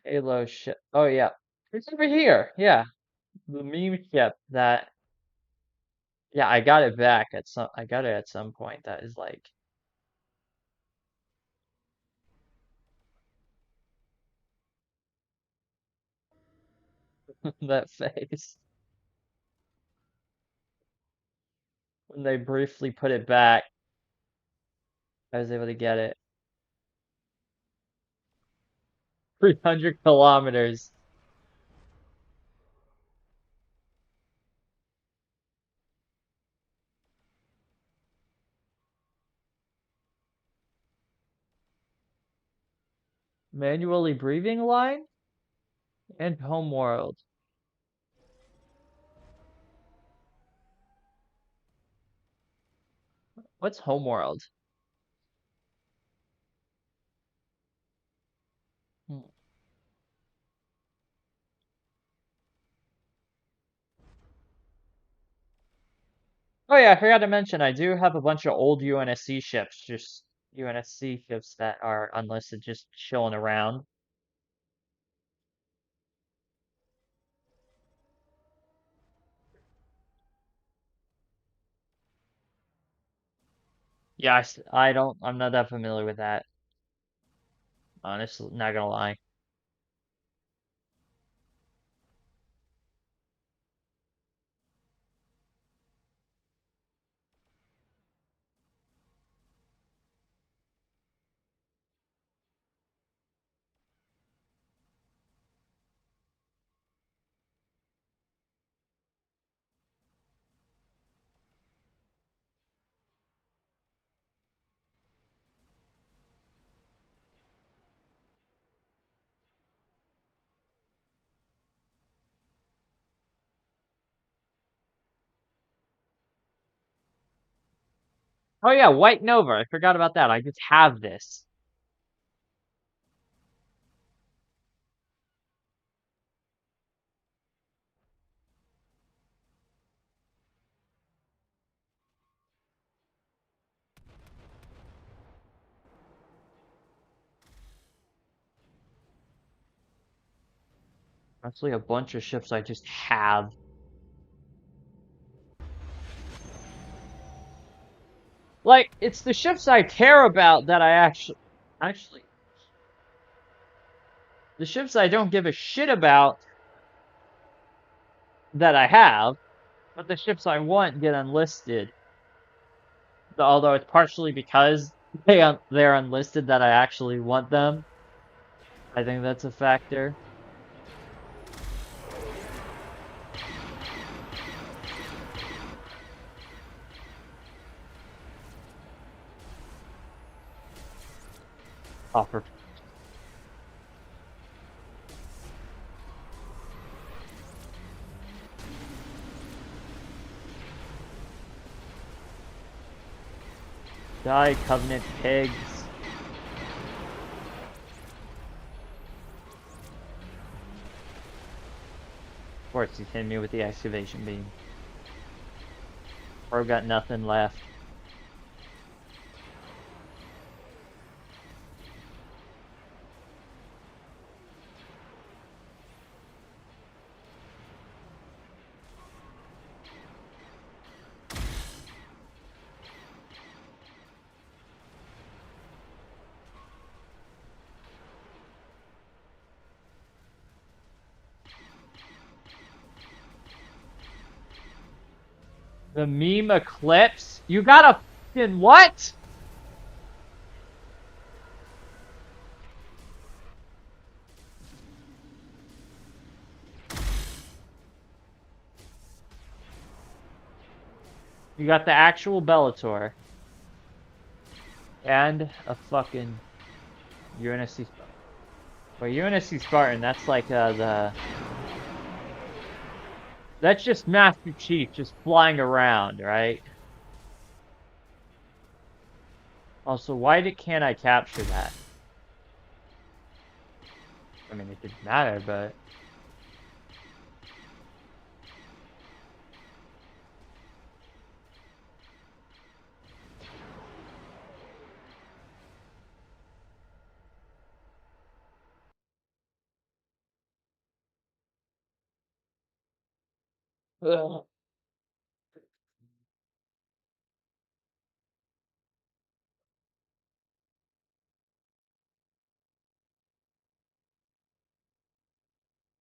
Halo ship. Oh yeah, it's over here. Yeah, the meme ship that. Yeah, I got it back at some. I got it at some point. That is like that face when they briefly put it back. I was able to get it. 300 kilometers. Manually breathing line and homeworld. What's homeworld? Hmm. Oh yeah, I forgot to mention I do have a bunch of old UNSC ships, just UNSC ships that are unlisted, just chilling around. Yeah, I'm not that familiar with that. Honestly, not gonna lie. Oh yeah, White Nova. I forgot about that. I just have this. Actually, a bunch of ships I just have. Like, it's the ships I care about that I actually, the ships I don't give a shit about that I have, but the ships I want get unlisted. Although it's partially because they're unlisted that I actually want them. I think that's a factor. Offer Die, Covenant Pigs. Of course, he's hitting me with the excavation beam. Or got nothing left. The meme eclipse? You got a fucking what? You got the actual Bellator. And a fucking UNSC Spartan. Well, UNSC Spartan, that's like that's just Master Chief just flying around, right? Also, can't I capture that? I mean, it didn't matter, but Ugh.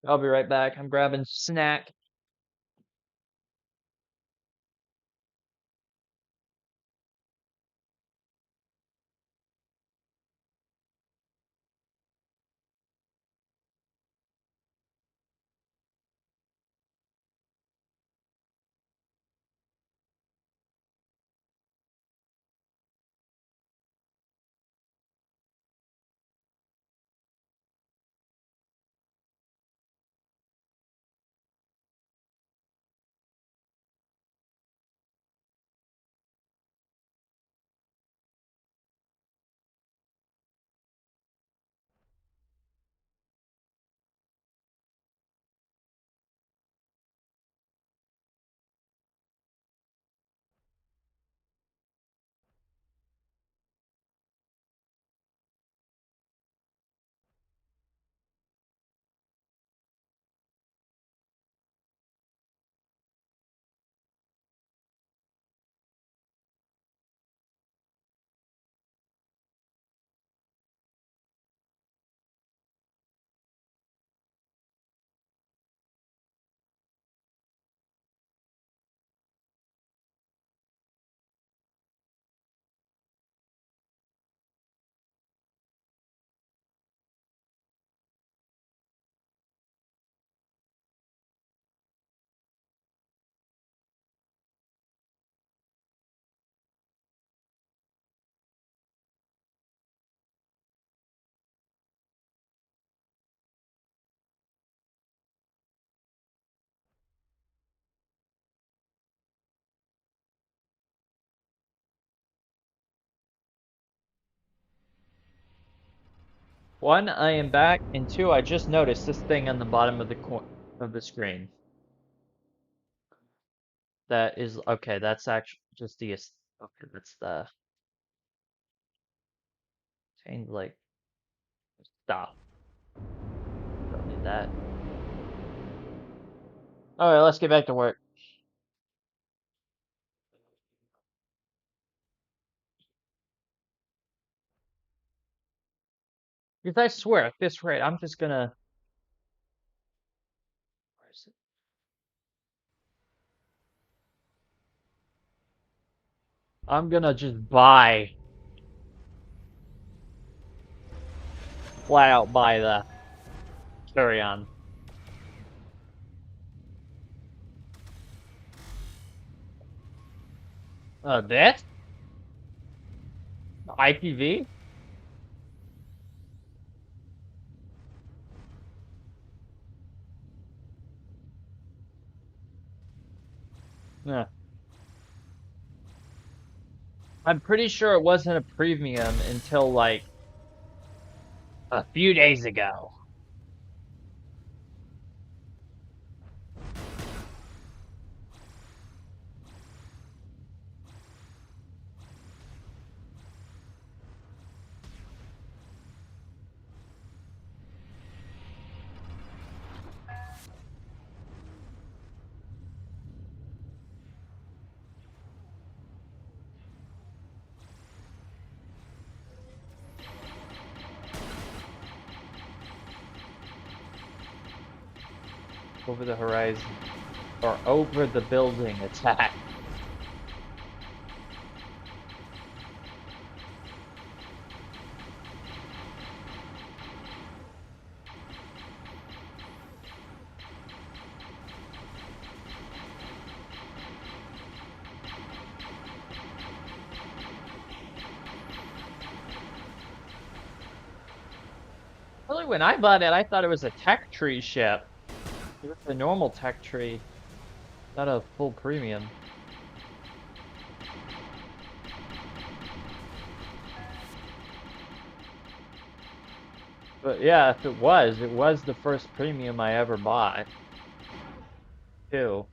I'll be right back. I'm grabbing snack. One, I am back, and two, I just noticed this thing on the bottom of the screen. That is okay. That's actually just okay. That's the change like stop. Don't need that. All right, let's get back to work. Because I swear, at this rate, I'm just gonna. Where is it? I'm gonna just flat out buy the carry-on. This IPV? Yeah. I'm pretty sure it wasn't a premium until like a few days ago. Over the horizon. Or over the building attack. Really, when I bought it, I thought it was a tech tree ship. It was a normal tech tree, not a full premium. But yeah, if it was the first premium I ever bought, too.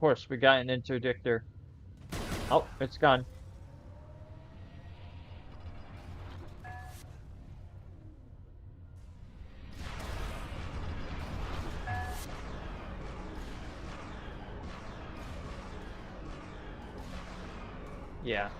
course, we got an interdictor. Oh, it's gone. Yeah.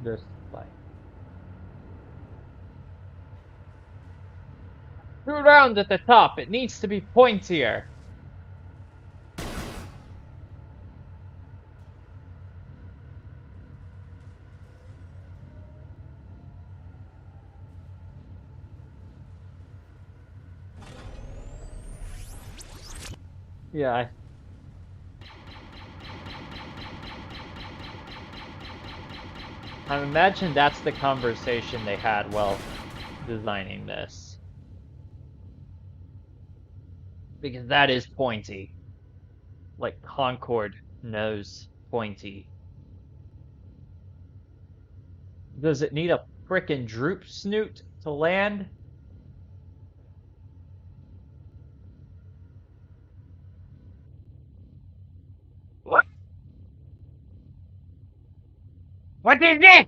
This way. 2 rounds at the top. It needs to be pointier. Yeah, I imagine that's the conversation they had while designing this. Because that is pointy. Like Concord knows pointy. Does it need a frickin' droop snoot to land? What? What is this?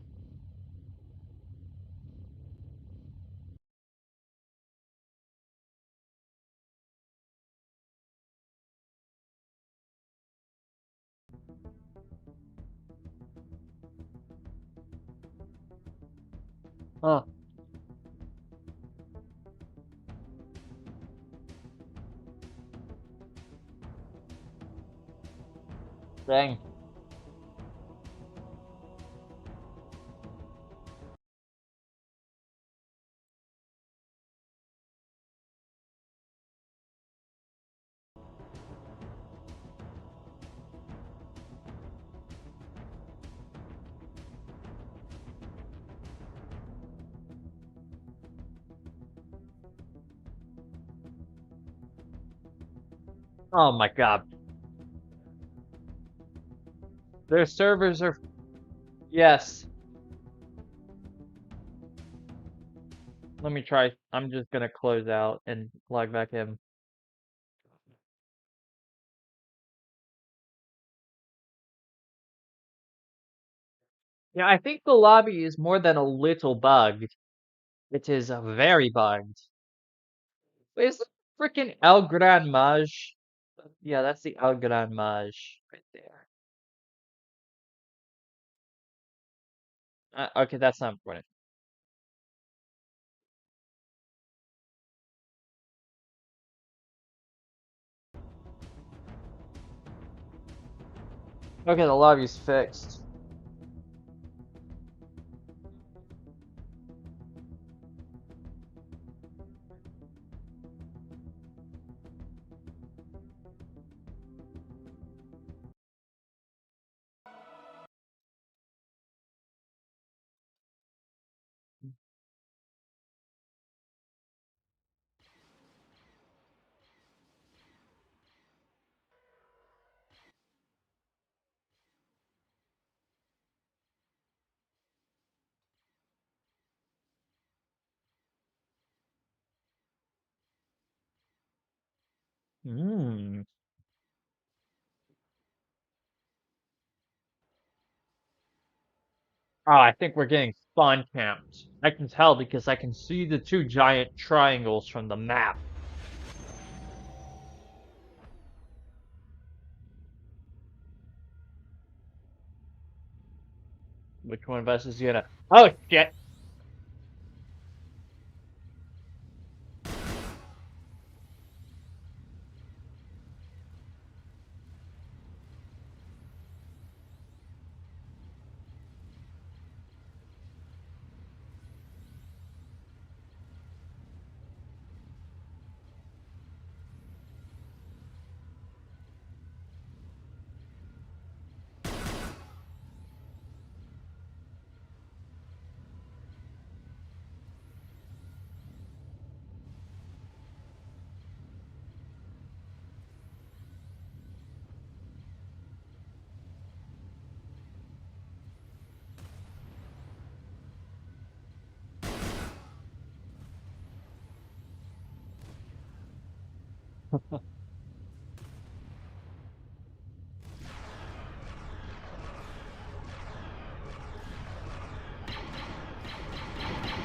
Oh, dang. Oh my god. Their servers are. Yes. Let me try. I'm just gonna close out and log back in. Yeah, I think the lobby is more than a little bugged. It is very bugged. Is the freaking El Gran Maj? Yeah, that's the El Gran Maj right there. Okay, that's not important. Okay, the lobby's fixed. Hmm. Oh, I think we're getting spawn camped. I can tell because I can see the two giant triangles from the map. Which one of us is gonna? Oh shit!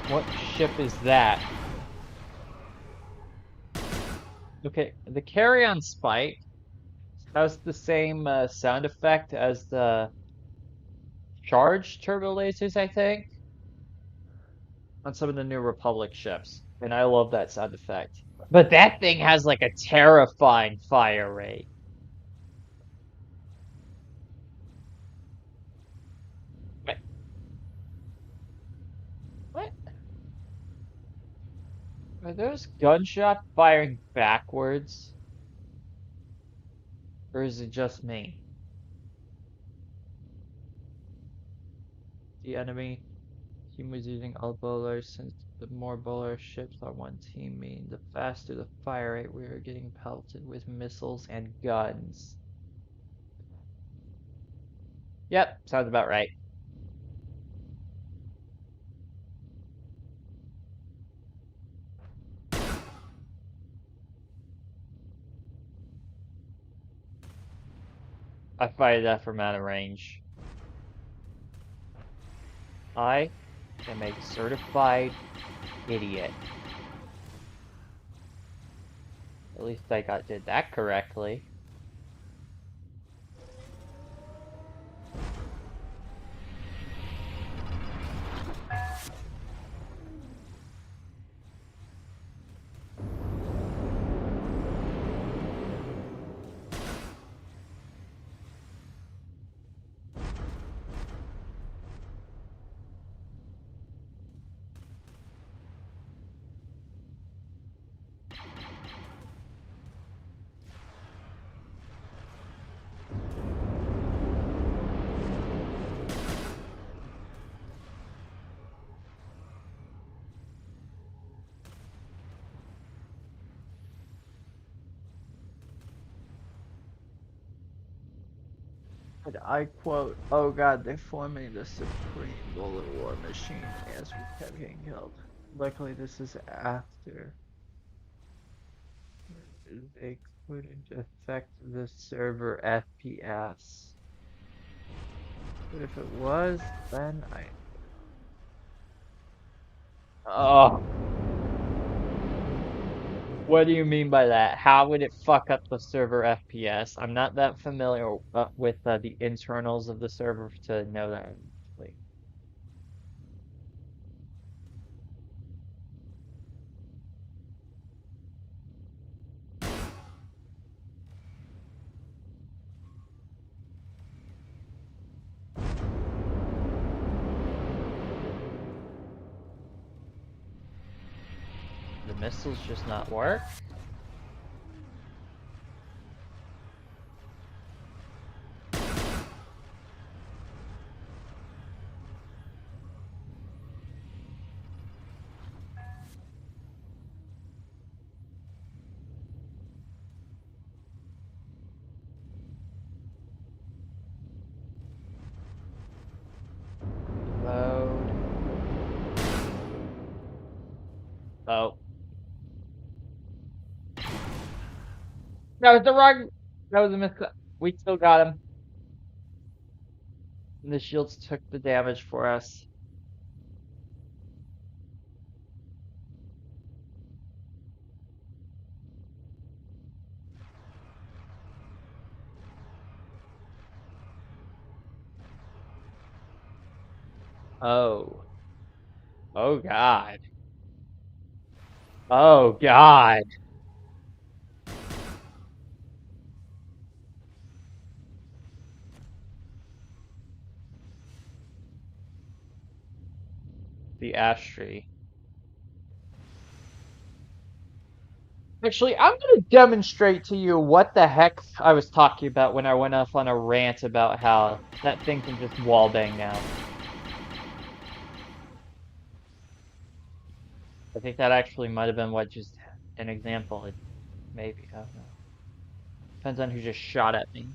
What ship is that? Okay, the carry-on spike has the same sound effect as the charged turbo lasers, I think, on some of the New Republic ships, and I love that sound effect. But that thing has like a terrifying fire rate. Wait, what? Are those gunshots firing backwards, or is it just me? The enemy team was using all bowlers since the more bowler ships on one team mean the faster the fire rate we are getting pelted with missiles and guns. Yep, sounds about right. I fired that from out of range. I am a certified idiot. At least I did that correctly. And I quote, "Oh God, they're forming the supreme bullet war machine as we kept getting killed." Luckily, this is after they couldn't affect the server FPS. But if it was, then I. Oh, what do you mean by that? How would it fuck up the server FPS? I'm not that familiar with the internals of the server to know that. Like, the missiles just not work? Load. Oh, That was the wrong. That was a miss. We still got him. And the shields took the damage for us. Oh. Oh God. Oh God. The ash tree. Actually, I'm going to demonstrate to you what the heck I was talking about when I went off on a rant about how that thing can just wallbang now. I think that actually might have been what just an example. Maybe, I don't know. Depends on who just shot at me.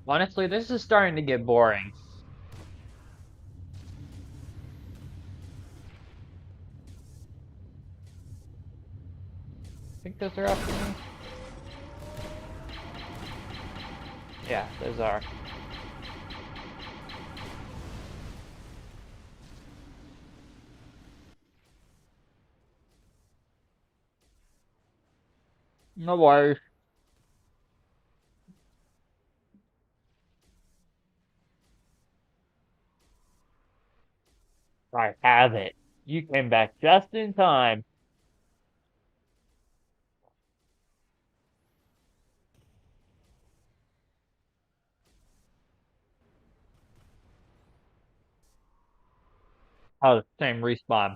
Honestly, this is starting to get boring. I think those are after me. Yeah, those are. No worries. I have it. You came back just in time. Oh, same respawn.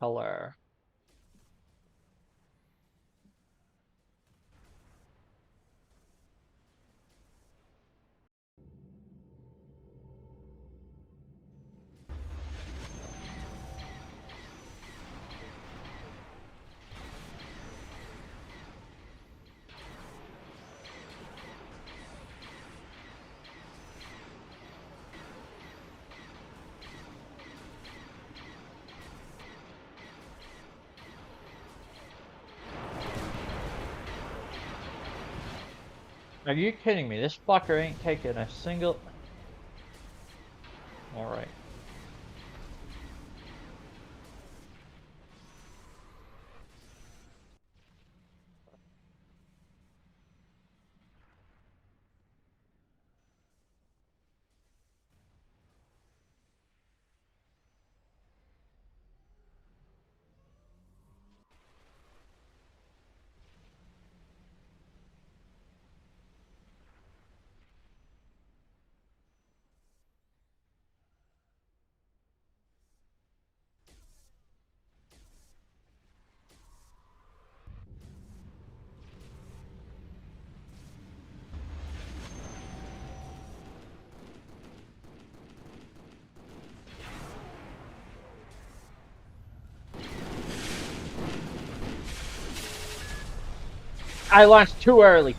Color. Are you kidding me? This fucker ain't taking a single. Alright. I launched too early.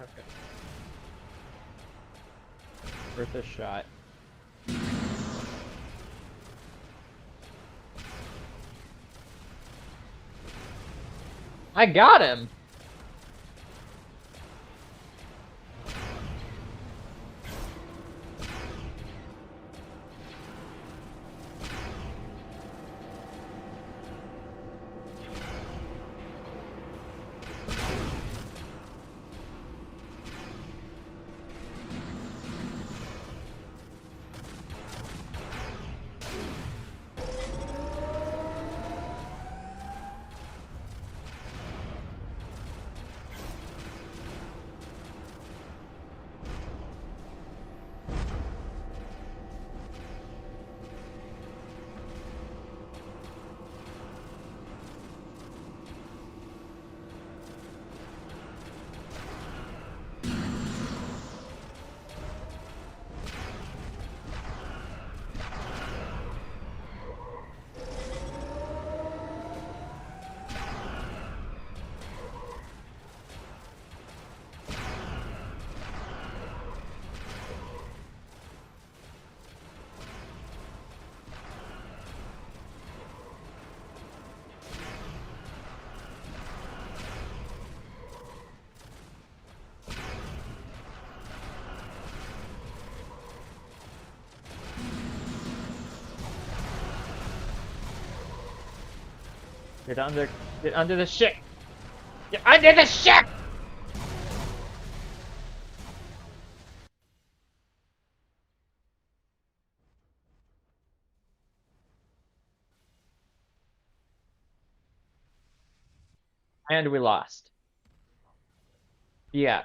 Okay. Worth a shot. I got him. Get under. Get under the ship. Get under the ship. And we lost. Yeah.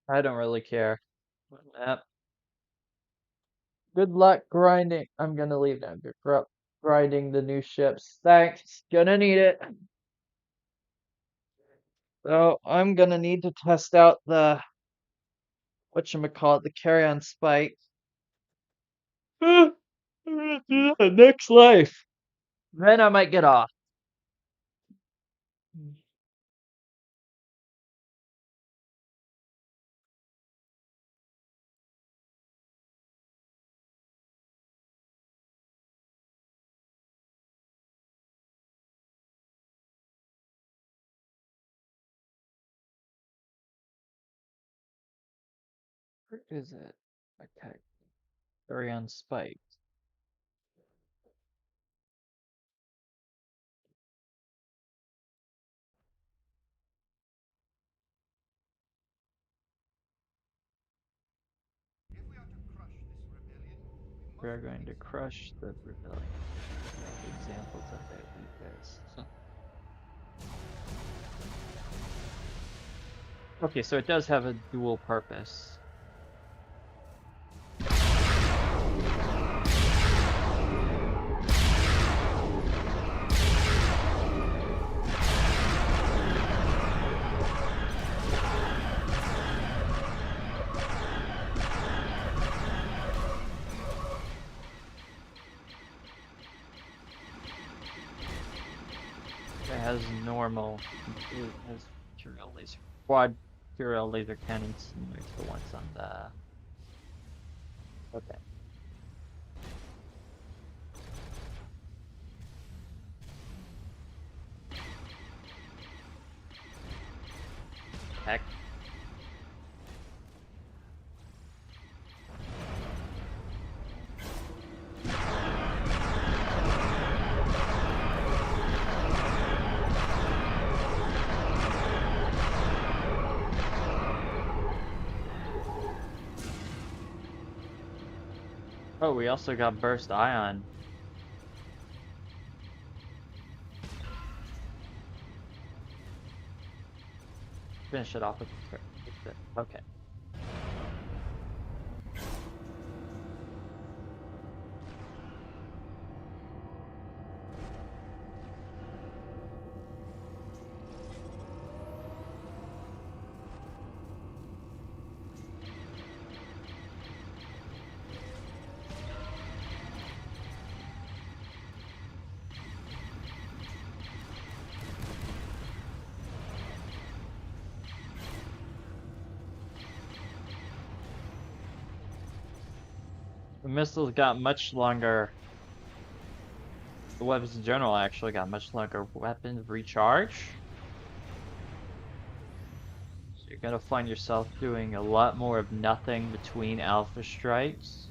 I don't really care. Yep. Good luck grinding. I'm gonna leave now. Grinding the new ships. Thanks. Gonna need it. So I'm gonna need to test out the whatchamacallit, the carry-on spike. Next life. Then I might get off. Where is it? Okay. Very unspiked. We are going to crush the rebellion. Examples of their weakness. Okay, so it does have a dual purpose. It has normal, it has material laser, quad material laser cannons similar to the ones on the. Okay. Heck. Oh, we also got burst ion. Finish it off with the. Okay. The missiles got much longer. The weapons in general actually got much longer weapon recharge. So you're gonna find yourself doing a lot more of nothing between alpha strikes.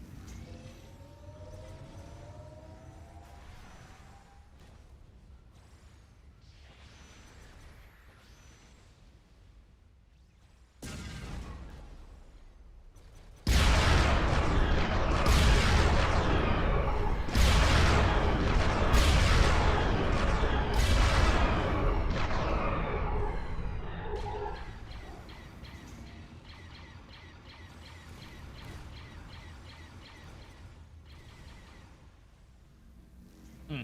Hmm.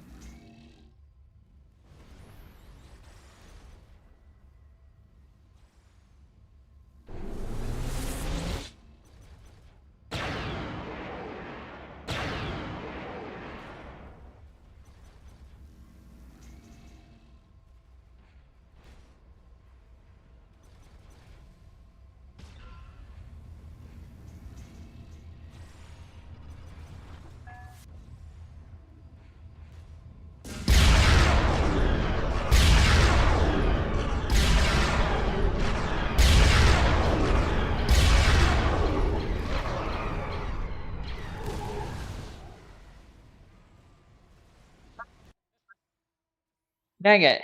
Dang it.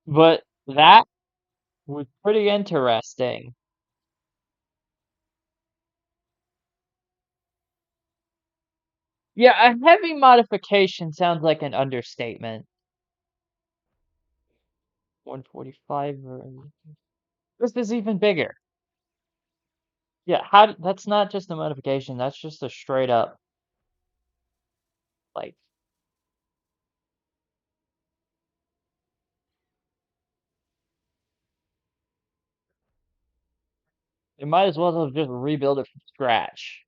But that was pretty interesting. Yeah, a heavy modification sounds like an understatement. 145 this is even bigger. Yeah, that's not just a modification, that's just a straight up like they might as well have just rebuild it from scratch.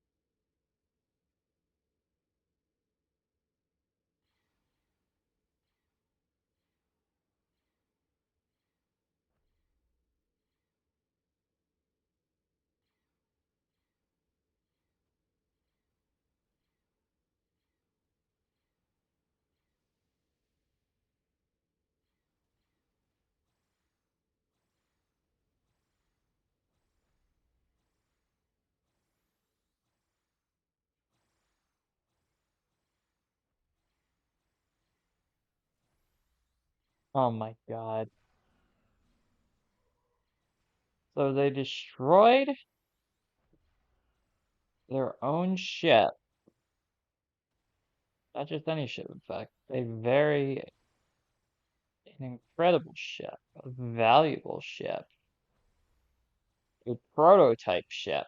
Oh my God. So they destroyed their own ship. Not just any ship, in fact. An incredible ship. A valuable ship. A prototype ship.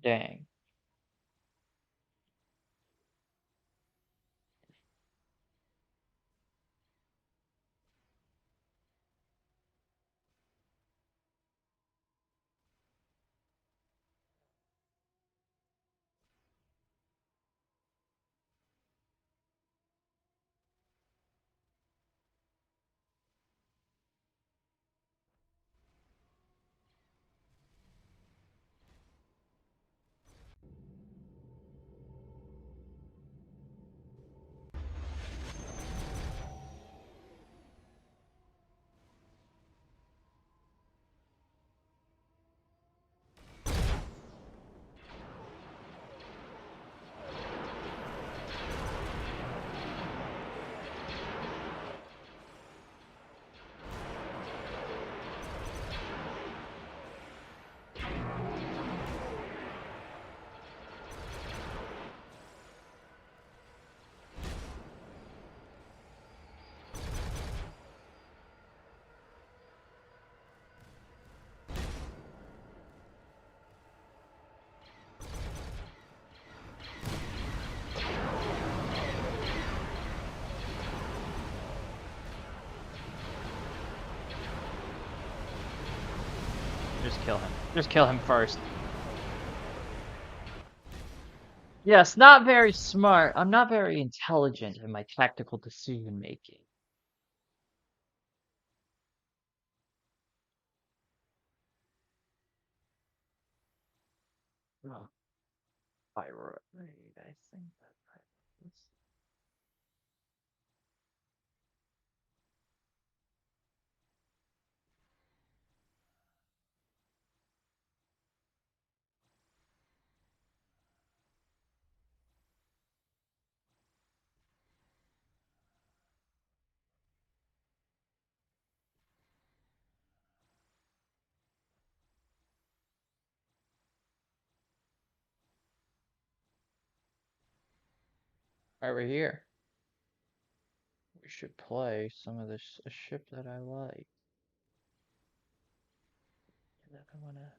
Dang. Just kill him. Just kill him first. Yes, not very smart. I'm not very intelligent in my tactical decision making. Oh, thyroid. I think that right, we're here. We should play some of this a ship that I like. That I wanna.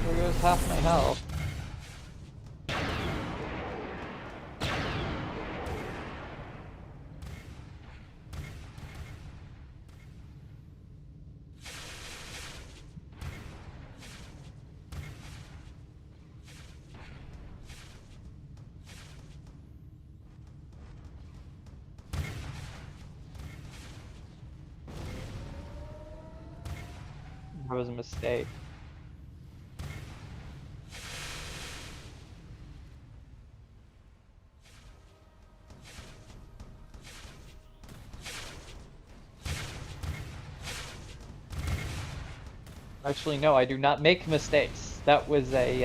There goes half my health. That was a mistake. Actually, no, I do not make mistakes. That was you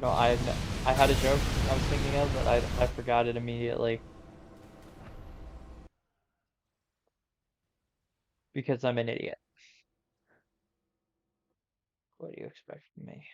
know, I had a joke I was thinking of, but I forgot it immediately because I'm an idiot. What do you expect from me?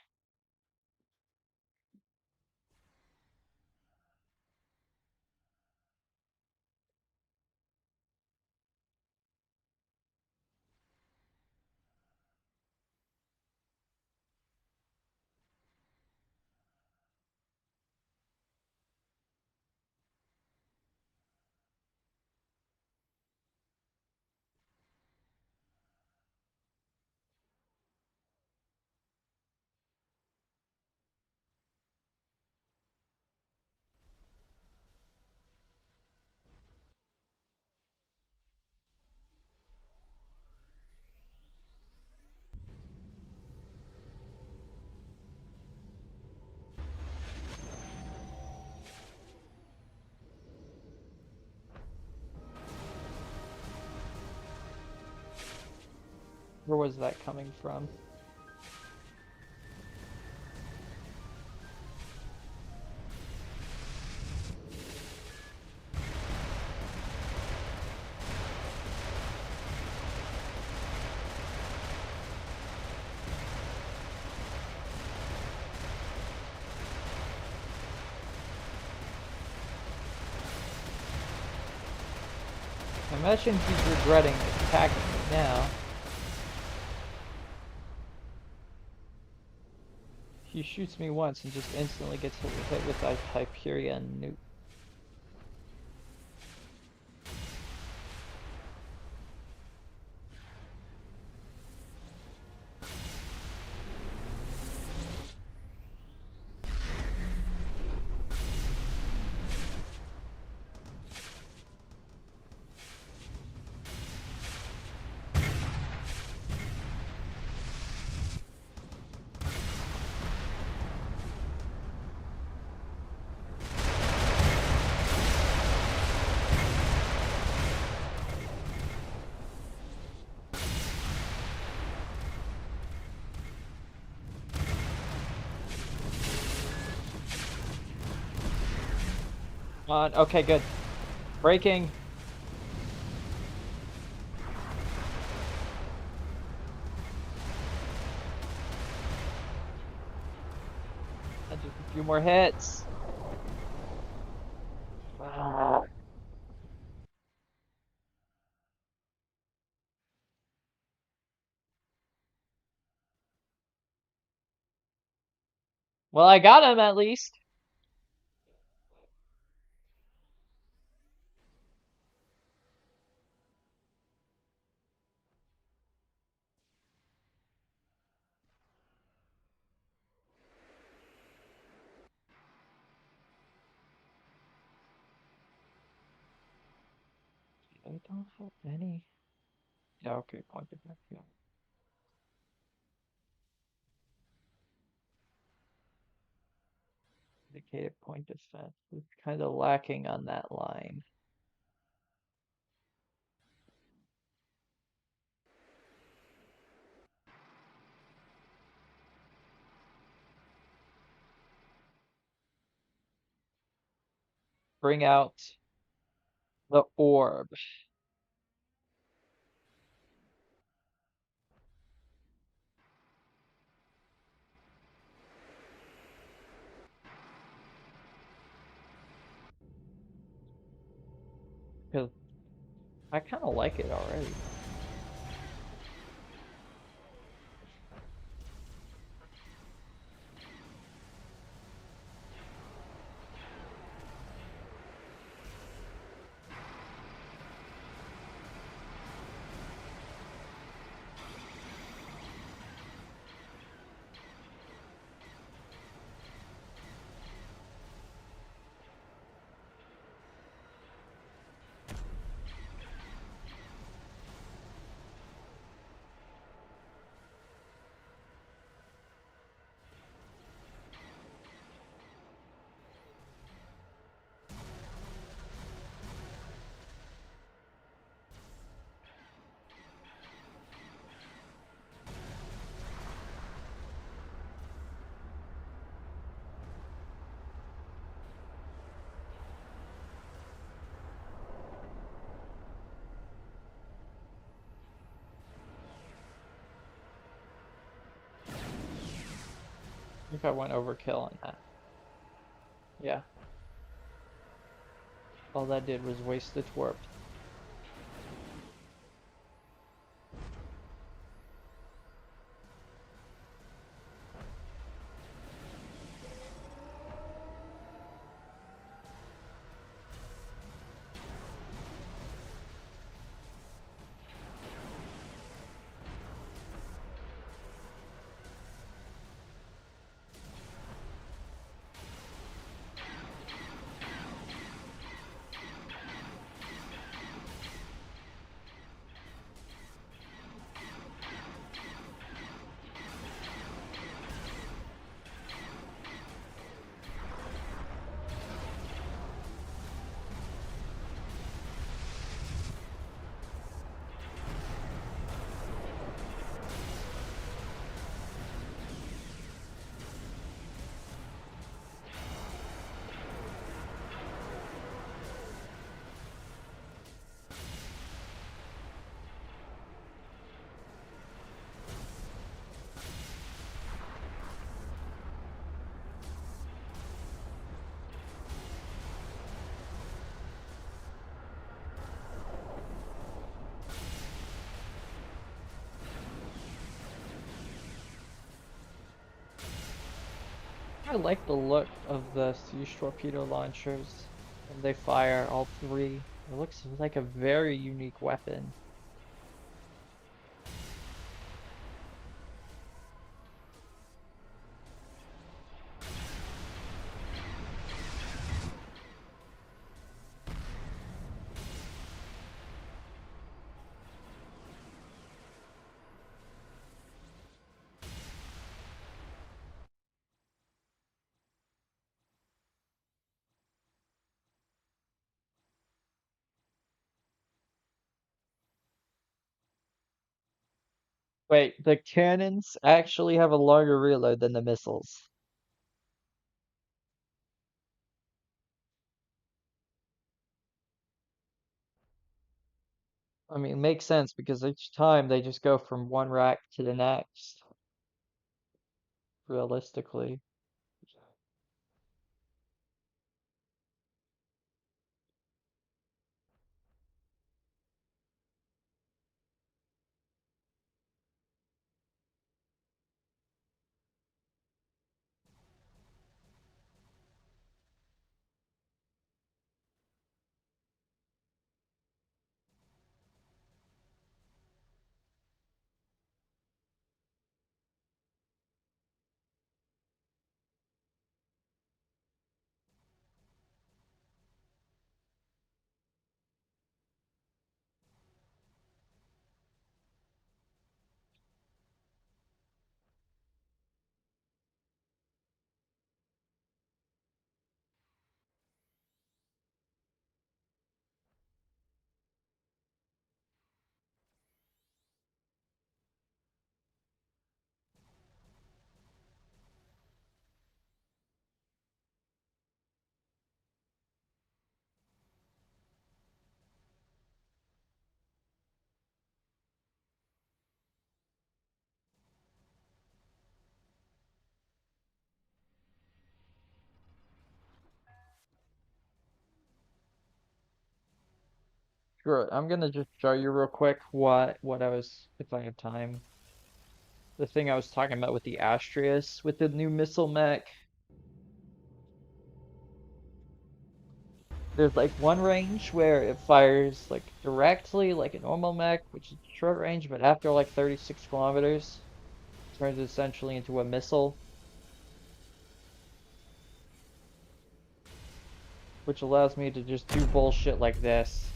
Where was that coming from? I imagine he's regretting attacking me now. He shoots me once and just instantly gets hit with a Hyperion nuke. On. Okay, good. Braking. Just a few more hits. Ah. Well, I got him at least. I don't have any. Yeah, okay, point it back. Yeah. Indicated point defense. It's kind of lacking on that line. Bring out the orb. Because I kind of like it already. I think I went overkill on that. Yeah. All that did was waste the twerp. I like the look of the siege torpedo launchers when they fire all three. It looks like a very unique weapon. Wait, the cannons actually have a longer reload than the missiles. I mean, it makes sense because each time they just go from one rack to the next, realistically. Sure, I'm gonna just show you real quick what I was, if I have time. The thing I was talking about with the Astrius, with the new missile mech. There's like one range where it fires like directly like a normal mech, which is short range, but after like 36 kilometers, turns essentially into a missile, which allows me to just do bullshit like this.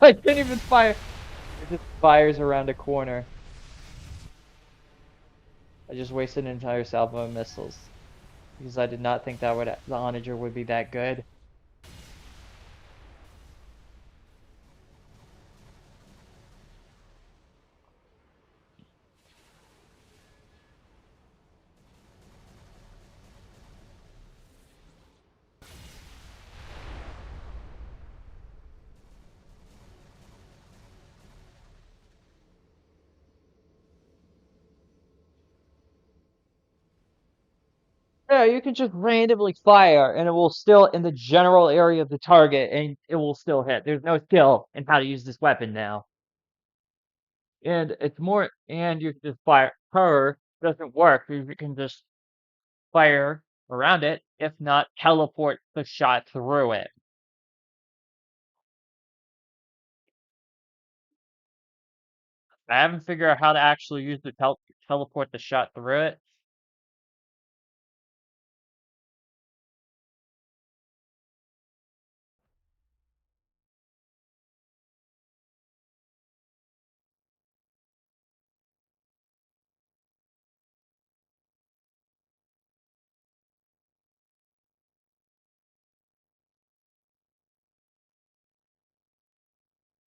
I can't even fire. It just fires around a corner. I just wasted an entire salvo of missiles because I did not think that the Onager would be that good. Yeah, you can just randomly fire and it will still in the general area of the target and it will still hit. There's no skill in how to use this weapon now. And it's more, and you can just fire her doesn't work. You can just fire around it, if not teleport the shot through it. I haven't figured out how to actually use the teleport the shot through it.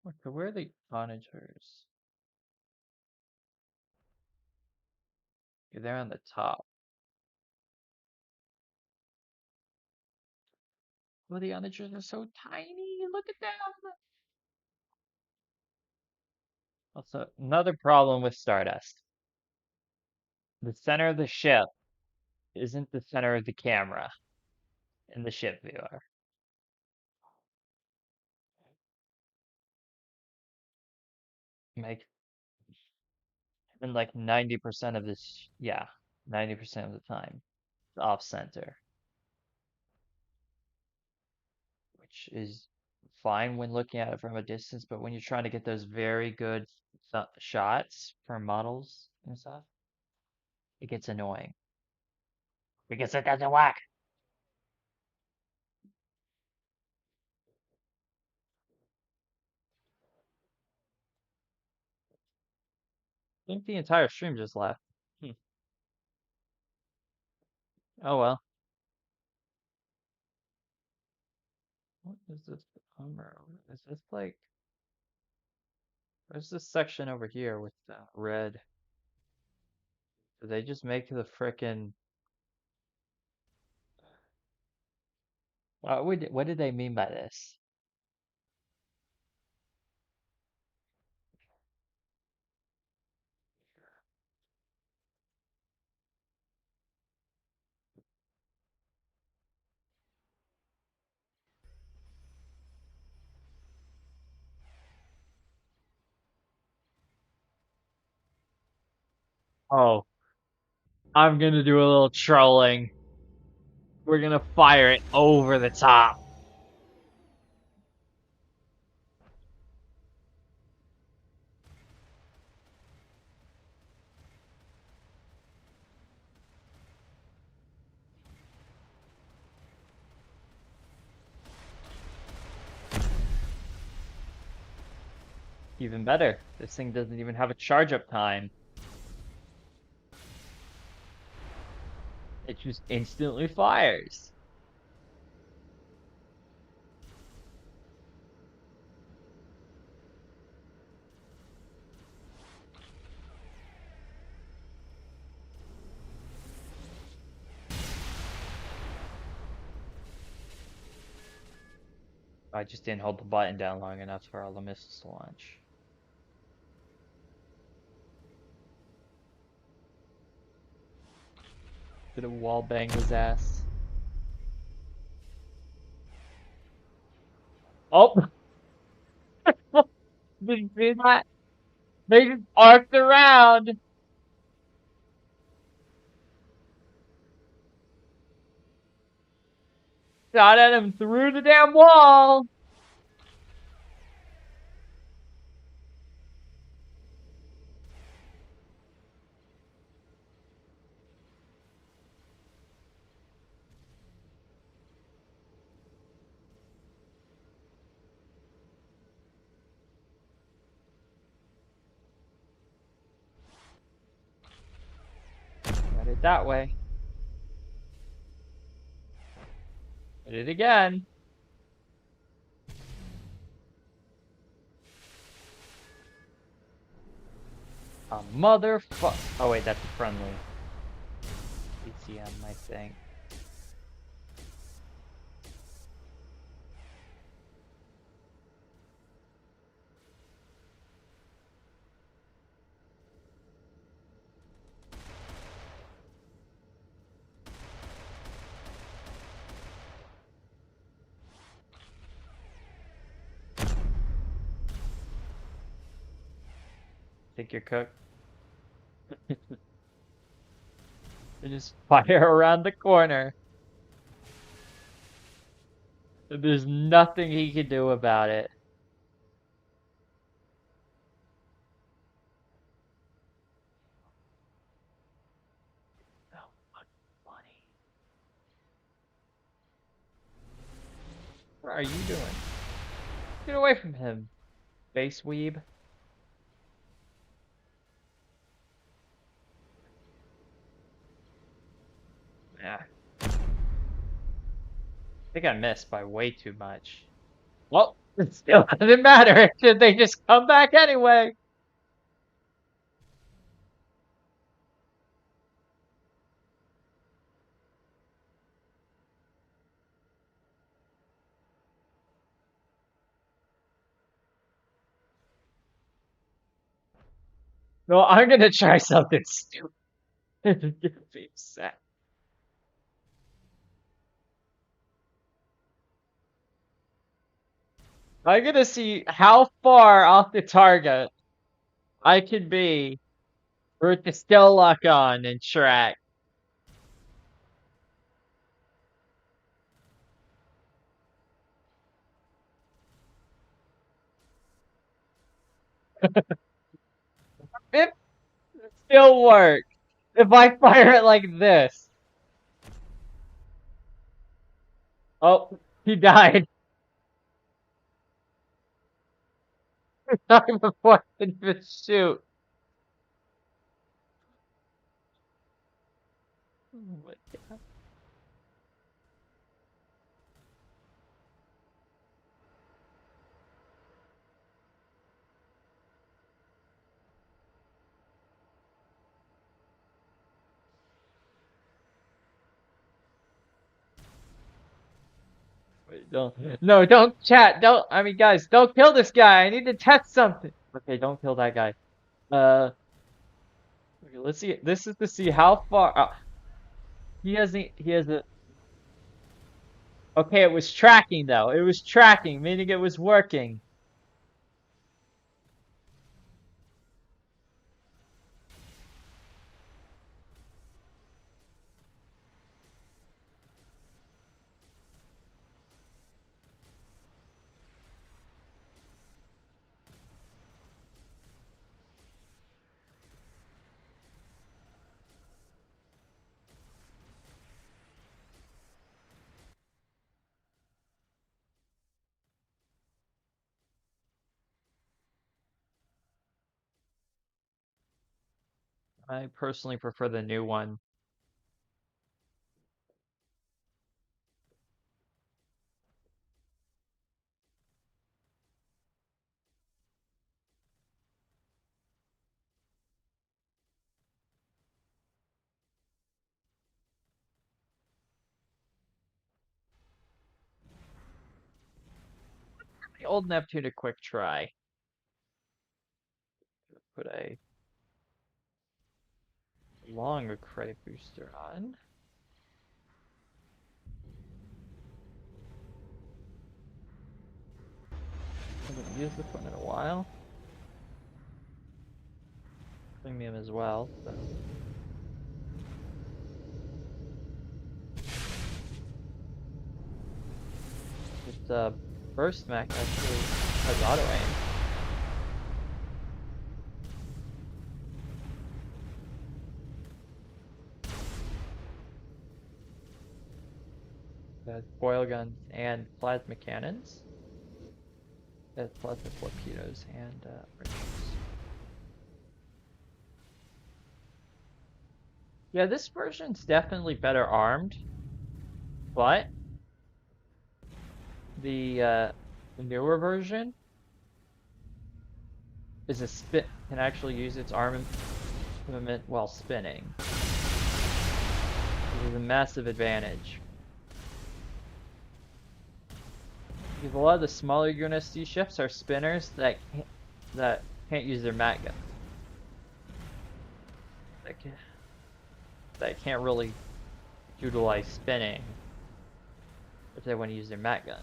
Okay, where are the onagers? Okay, they're on the top. Well, the onagers are so tiny. Look at them. Also, another problem with Stardust. The center of the ship isn't the center of the camera in the ship viewer. Make And like 90% of this, yeah, 90% of the time, it's off center, which is fine when looking at it from a distance, but when you're trying to get those very good shots from models and stuff, it gets annoying because it doesn't work. I think the entire stream just left. Hmm. Oh well. What is this bummer? Is this like, there's this section over here with the red. Did they just make the frickin' what did they mean by this? Oh, I'm gonna do a little trolling. We're gonna fire it over the top. Even better. This thing doesn't even have a charge up time. It just instantly fires. I just didn't hold the button down long enough for all the missiles to launch. Could have wall banged his ass. Oh, did you see that? They just arced around. Shot at him through the damn wall. Got it that way. Did it again. A motherfuck. Oh wait, that's a friendly. BCM, I think. Think you're cooked. They just fire around the corner. There's nothing he can do about it. So funny. What are you doing? Get away from him, face weeb. Yeah. I think I missed by way too much. Well, it still doesn't matter. Should they just come back anyway? No, I'm gonna try something stupid. Get me upset. I'm gonna see how far off the target I can be Root to still lock on and track. It still works if I fire it like this. Oh, he died. Sorry before I could even shoot. Oh my God. Wait, no, don't chat. Don't. I mean, guys, don't kill this guy. I need to test something. Okay, don't kill that guy. Uh, okay, let's see. This is to see how far. He hasn't. He has a. Okay, it was tracking though. It was tracking, meaning it was working. I personally prefer the new one. The old Neptune a quick try. Put a longer credit booster on. Haven't used this one in a while. Premium as well, so. This burst mech actually has auto aim. It has foil guns and plasma cannons. It has plasma torpedoes and archers. Yeah, this version's definitely better armed, but the newer version is a spin can actually use its armament while spinning. This is a massive advantage. Because a lot of the smaller UNSC ships are spinners that can't use their mat gun. That can't really utilize spinning if they want to use their mat gun.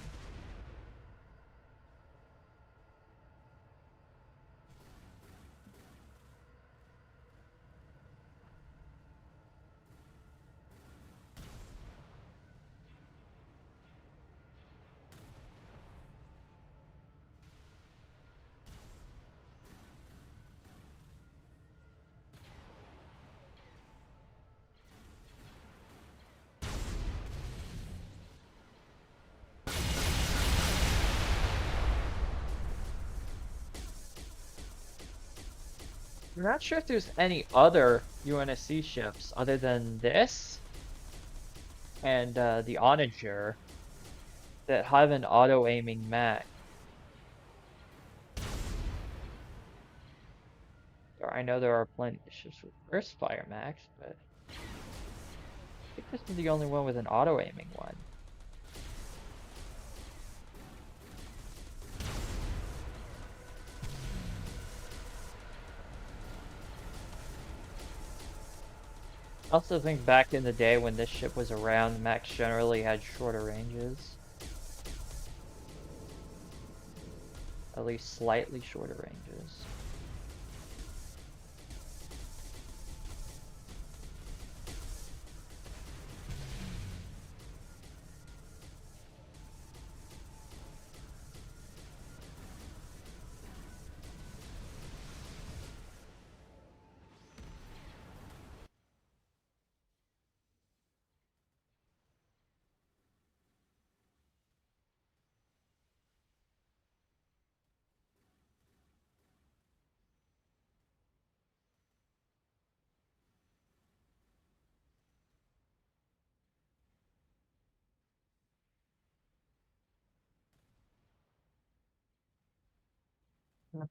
I'm not sure if there's any other UNSC ships other than this and the Onager that have an auto-aiming mat. I know there are plenty of ships with burst fire max, but I think this is the only one with an auto-aiming one. I also think back in the day when this ship was around, max generally had shorter ranges. At least slightly shorter ranges.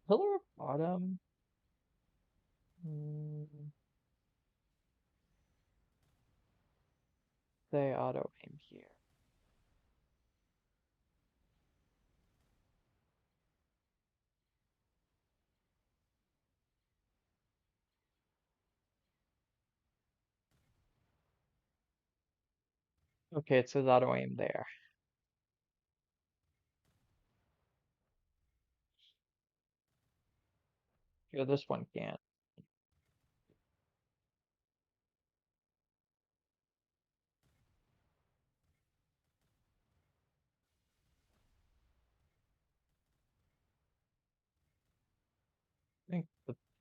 Pillar of Autumn. Mm, say auto aim here. Okay, it says auto aim there. Here, this one can't. I think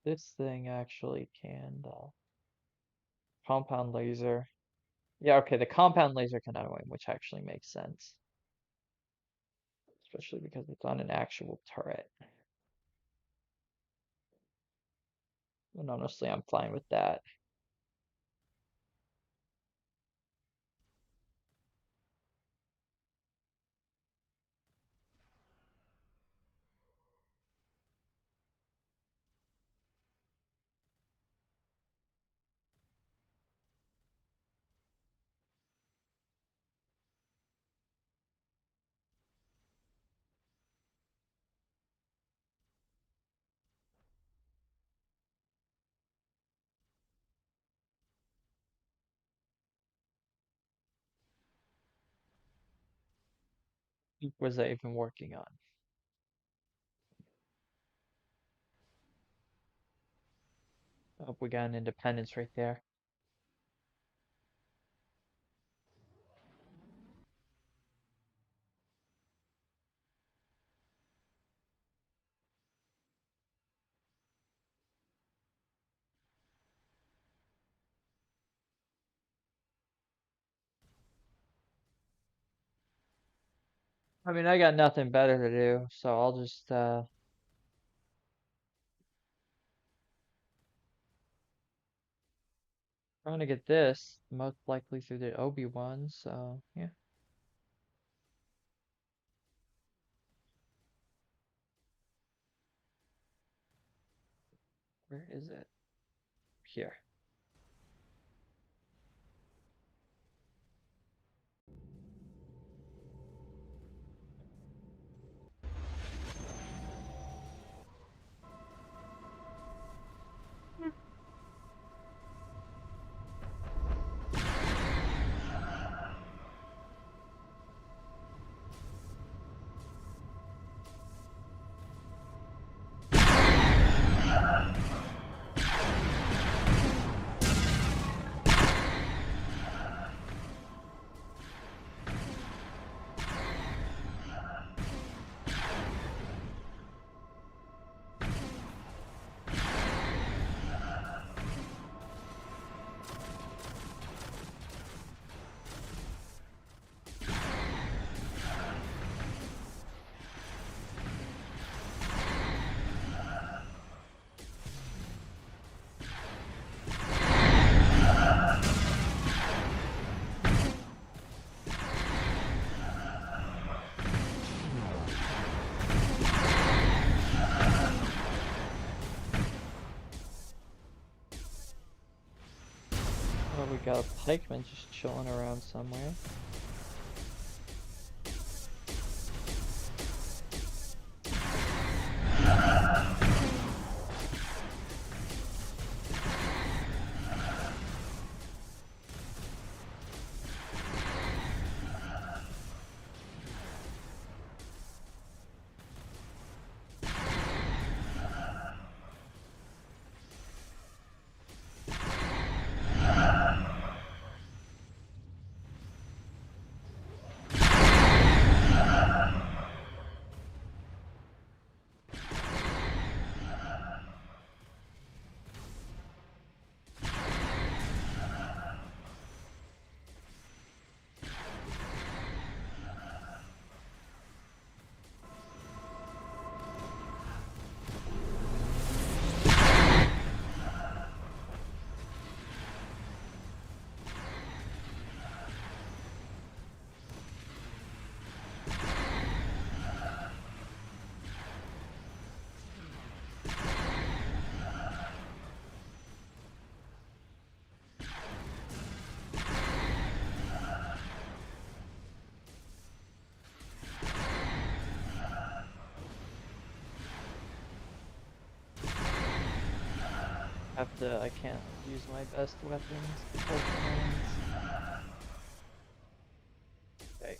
this thing actually can, though. Compound laser. Yeah, okay, the compound laser can auto aim, which actually makes sense. Especially because it's on an actual turret. And honestly, I'm fine with that. What was I even working on? Oh, we got an independence right there. I mean, I got nothing better to do, so I'll just trying to get this most likely through the Obi-Wan, so yeah. Where is it? Here. Oh, we got a pikeman just chilling around somewhere. I can't use my best weapons because the okay.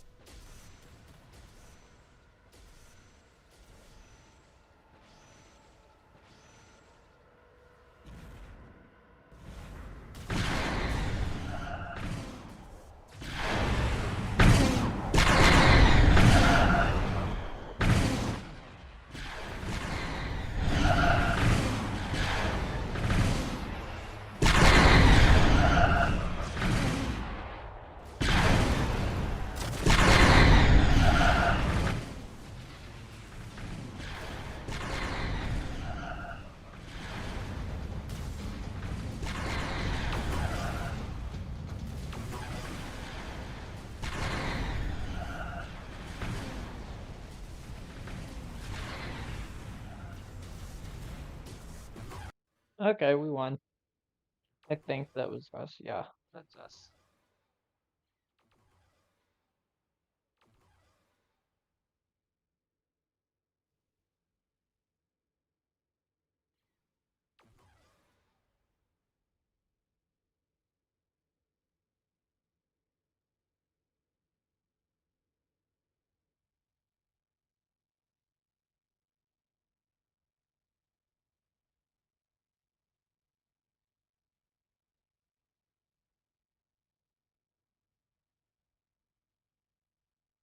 Okay, we won. I think that was us. Yeah, that's us.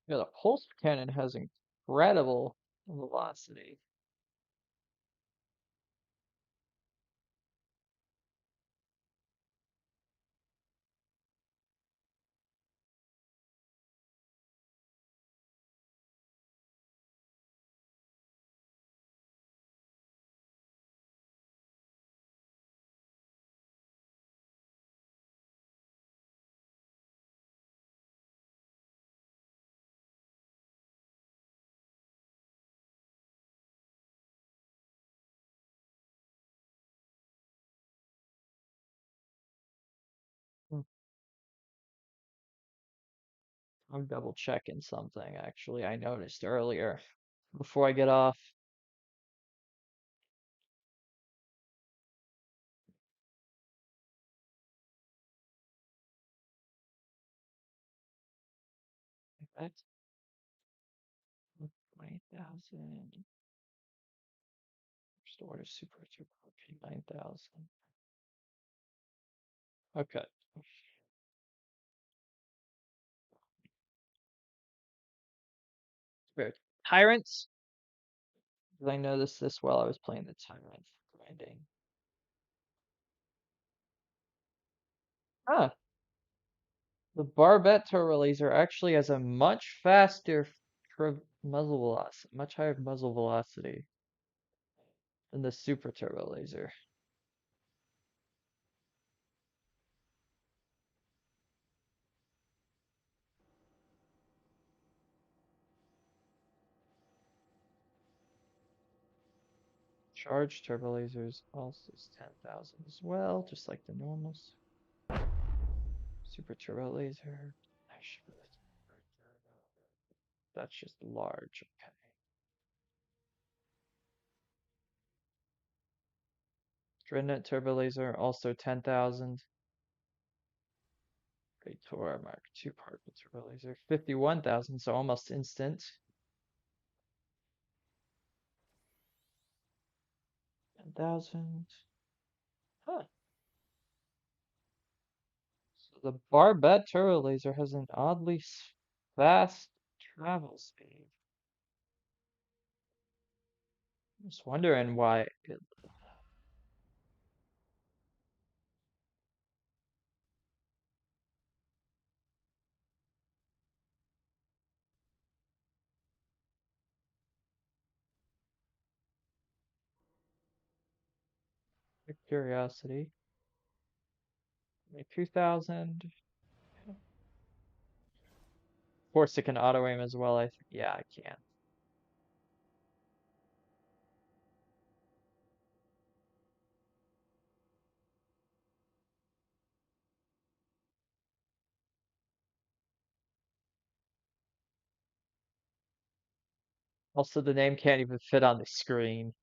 Yeah, the pulse cannon has incredible velocity. Hmm, I'm double checking something actually. I noticed earlier before I get off. That's 20,000. Restore to super super 9,000. Okay. Spirit. Tyrants. 'Cause I noticed this while I was playing the tyrant grinding. Ah, the barbette turbo laser actually has a much faster muzzle velocity, much higher muzzle velocity than the super turbo laser. Charge turbo lasers also is 10,000 as well, just like the normals. Super turbo laser. That's just large. Okay. Dreadnought turbo laser also 10,000. Praetor Mark II particle turbo laser 51,000, so almost instant. 10,000. Huh. So the barbette turbo laser has an oddly fast travel speed. I'm just wondering why it, curiosity. Maybe 2,000. Of course, it can auto aim as well. Yeah, I can. Also, the name can't even fit on the screen.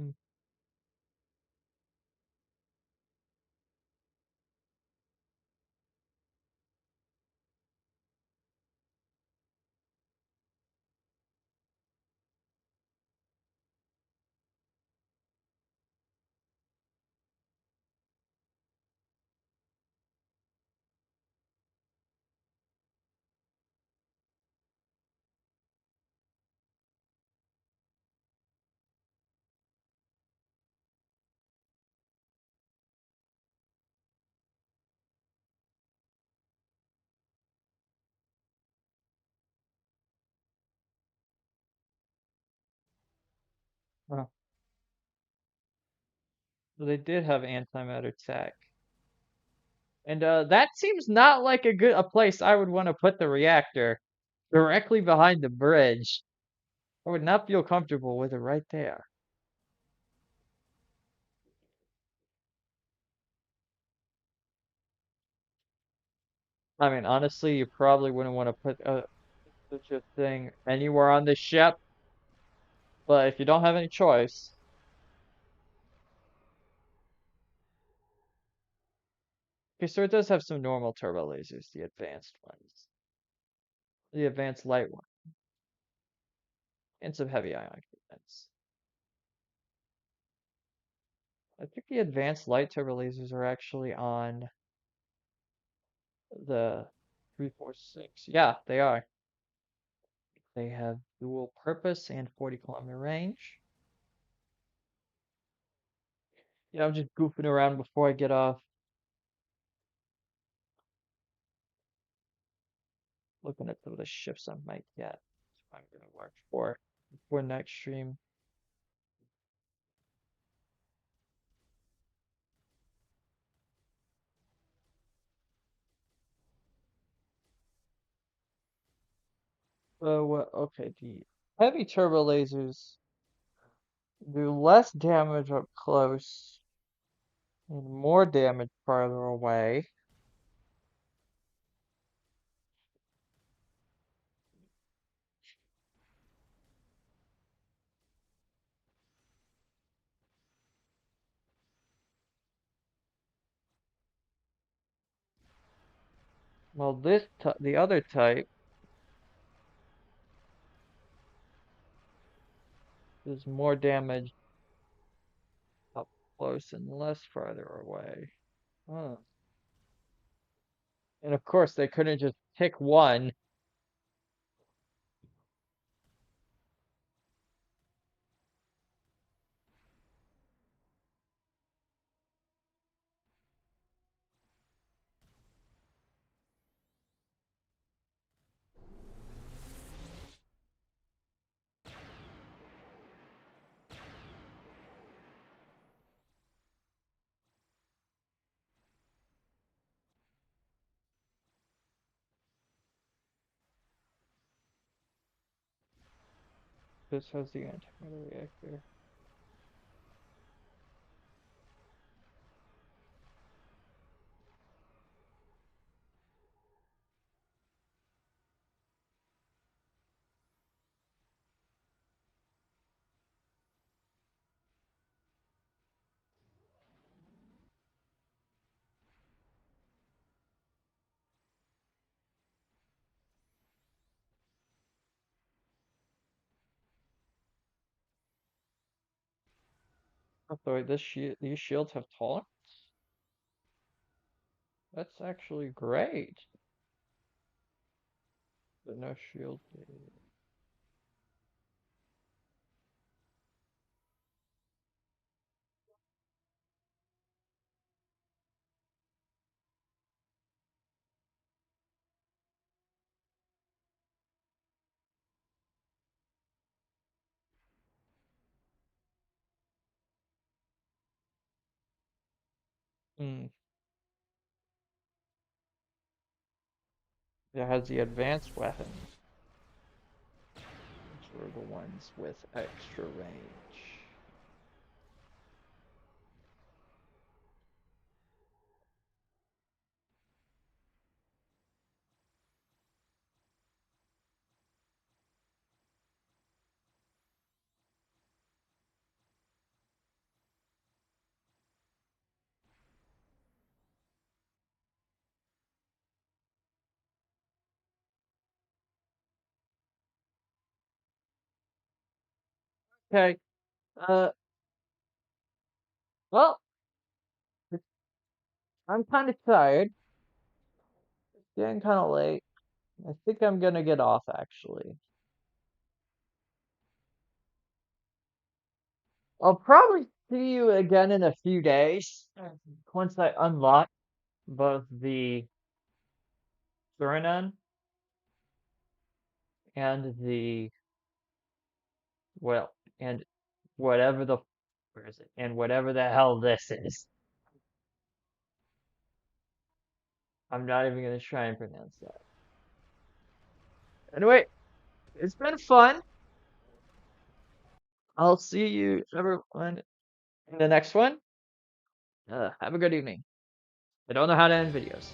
Mm. Oh, so they did have antimatter tech. And that seems not like a place I would want to put the reactor directly behind the bridge. I would not feel comfortable with it right there. I mean, honestly, you probably wouldn't want to put such a thing anywhere on the ship, but if you don't have any choice. Okay, so it does have some normal turbo lasers, the advanced ones, the advanced light one, and some heavy ion cannons. I think the advanced light turbo lasers are actually on the 346. Yeah, they are. They have dual purpose and 40-kilometer range. Yeah, I'm just goofing around before I get off, looking at some of the ships I might get. I'm gonna watch for before next stream. Okay, the heavy turbo lasers do less damage up close and more damage farther away. Well, the other type does more damage up close and less farther away. Huh. And of course, they couldn't just pick one. This has the antimatter reactor. Oh, sorry, these shields have tolerance? That's actually great. But no shield. Hmm. It has the advanced weapons, which are the ones with extra range. Okay. Uh, well, I'm kind of tired. It's getting kind of late. I think I'm gonna get off actually. I'll probably see you again in a few days once I unlock both the Suriname and the well and whatever the where is it? And whatever the hell this is. I'm not even gonna try and pronounce that. Anyway, it's been fun. I'll see you everyone in the next one. Have a good evening. I don't know how to end videos.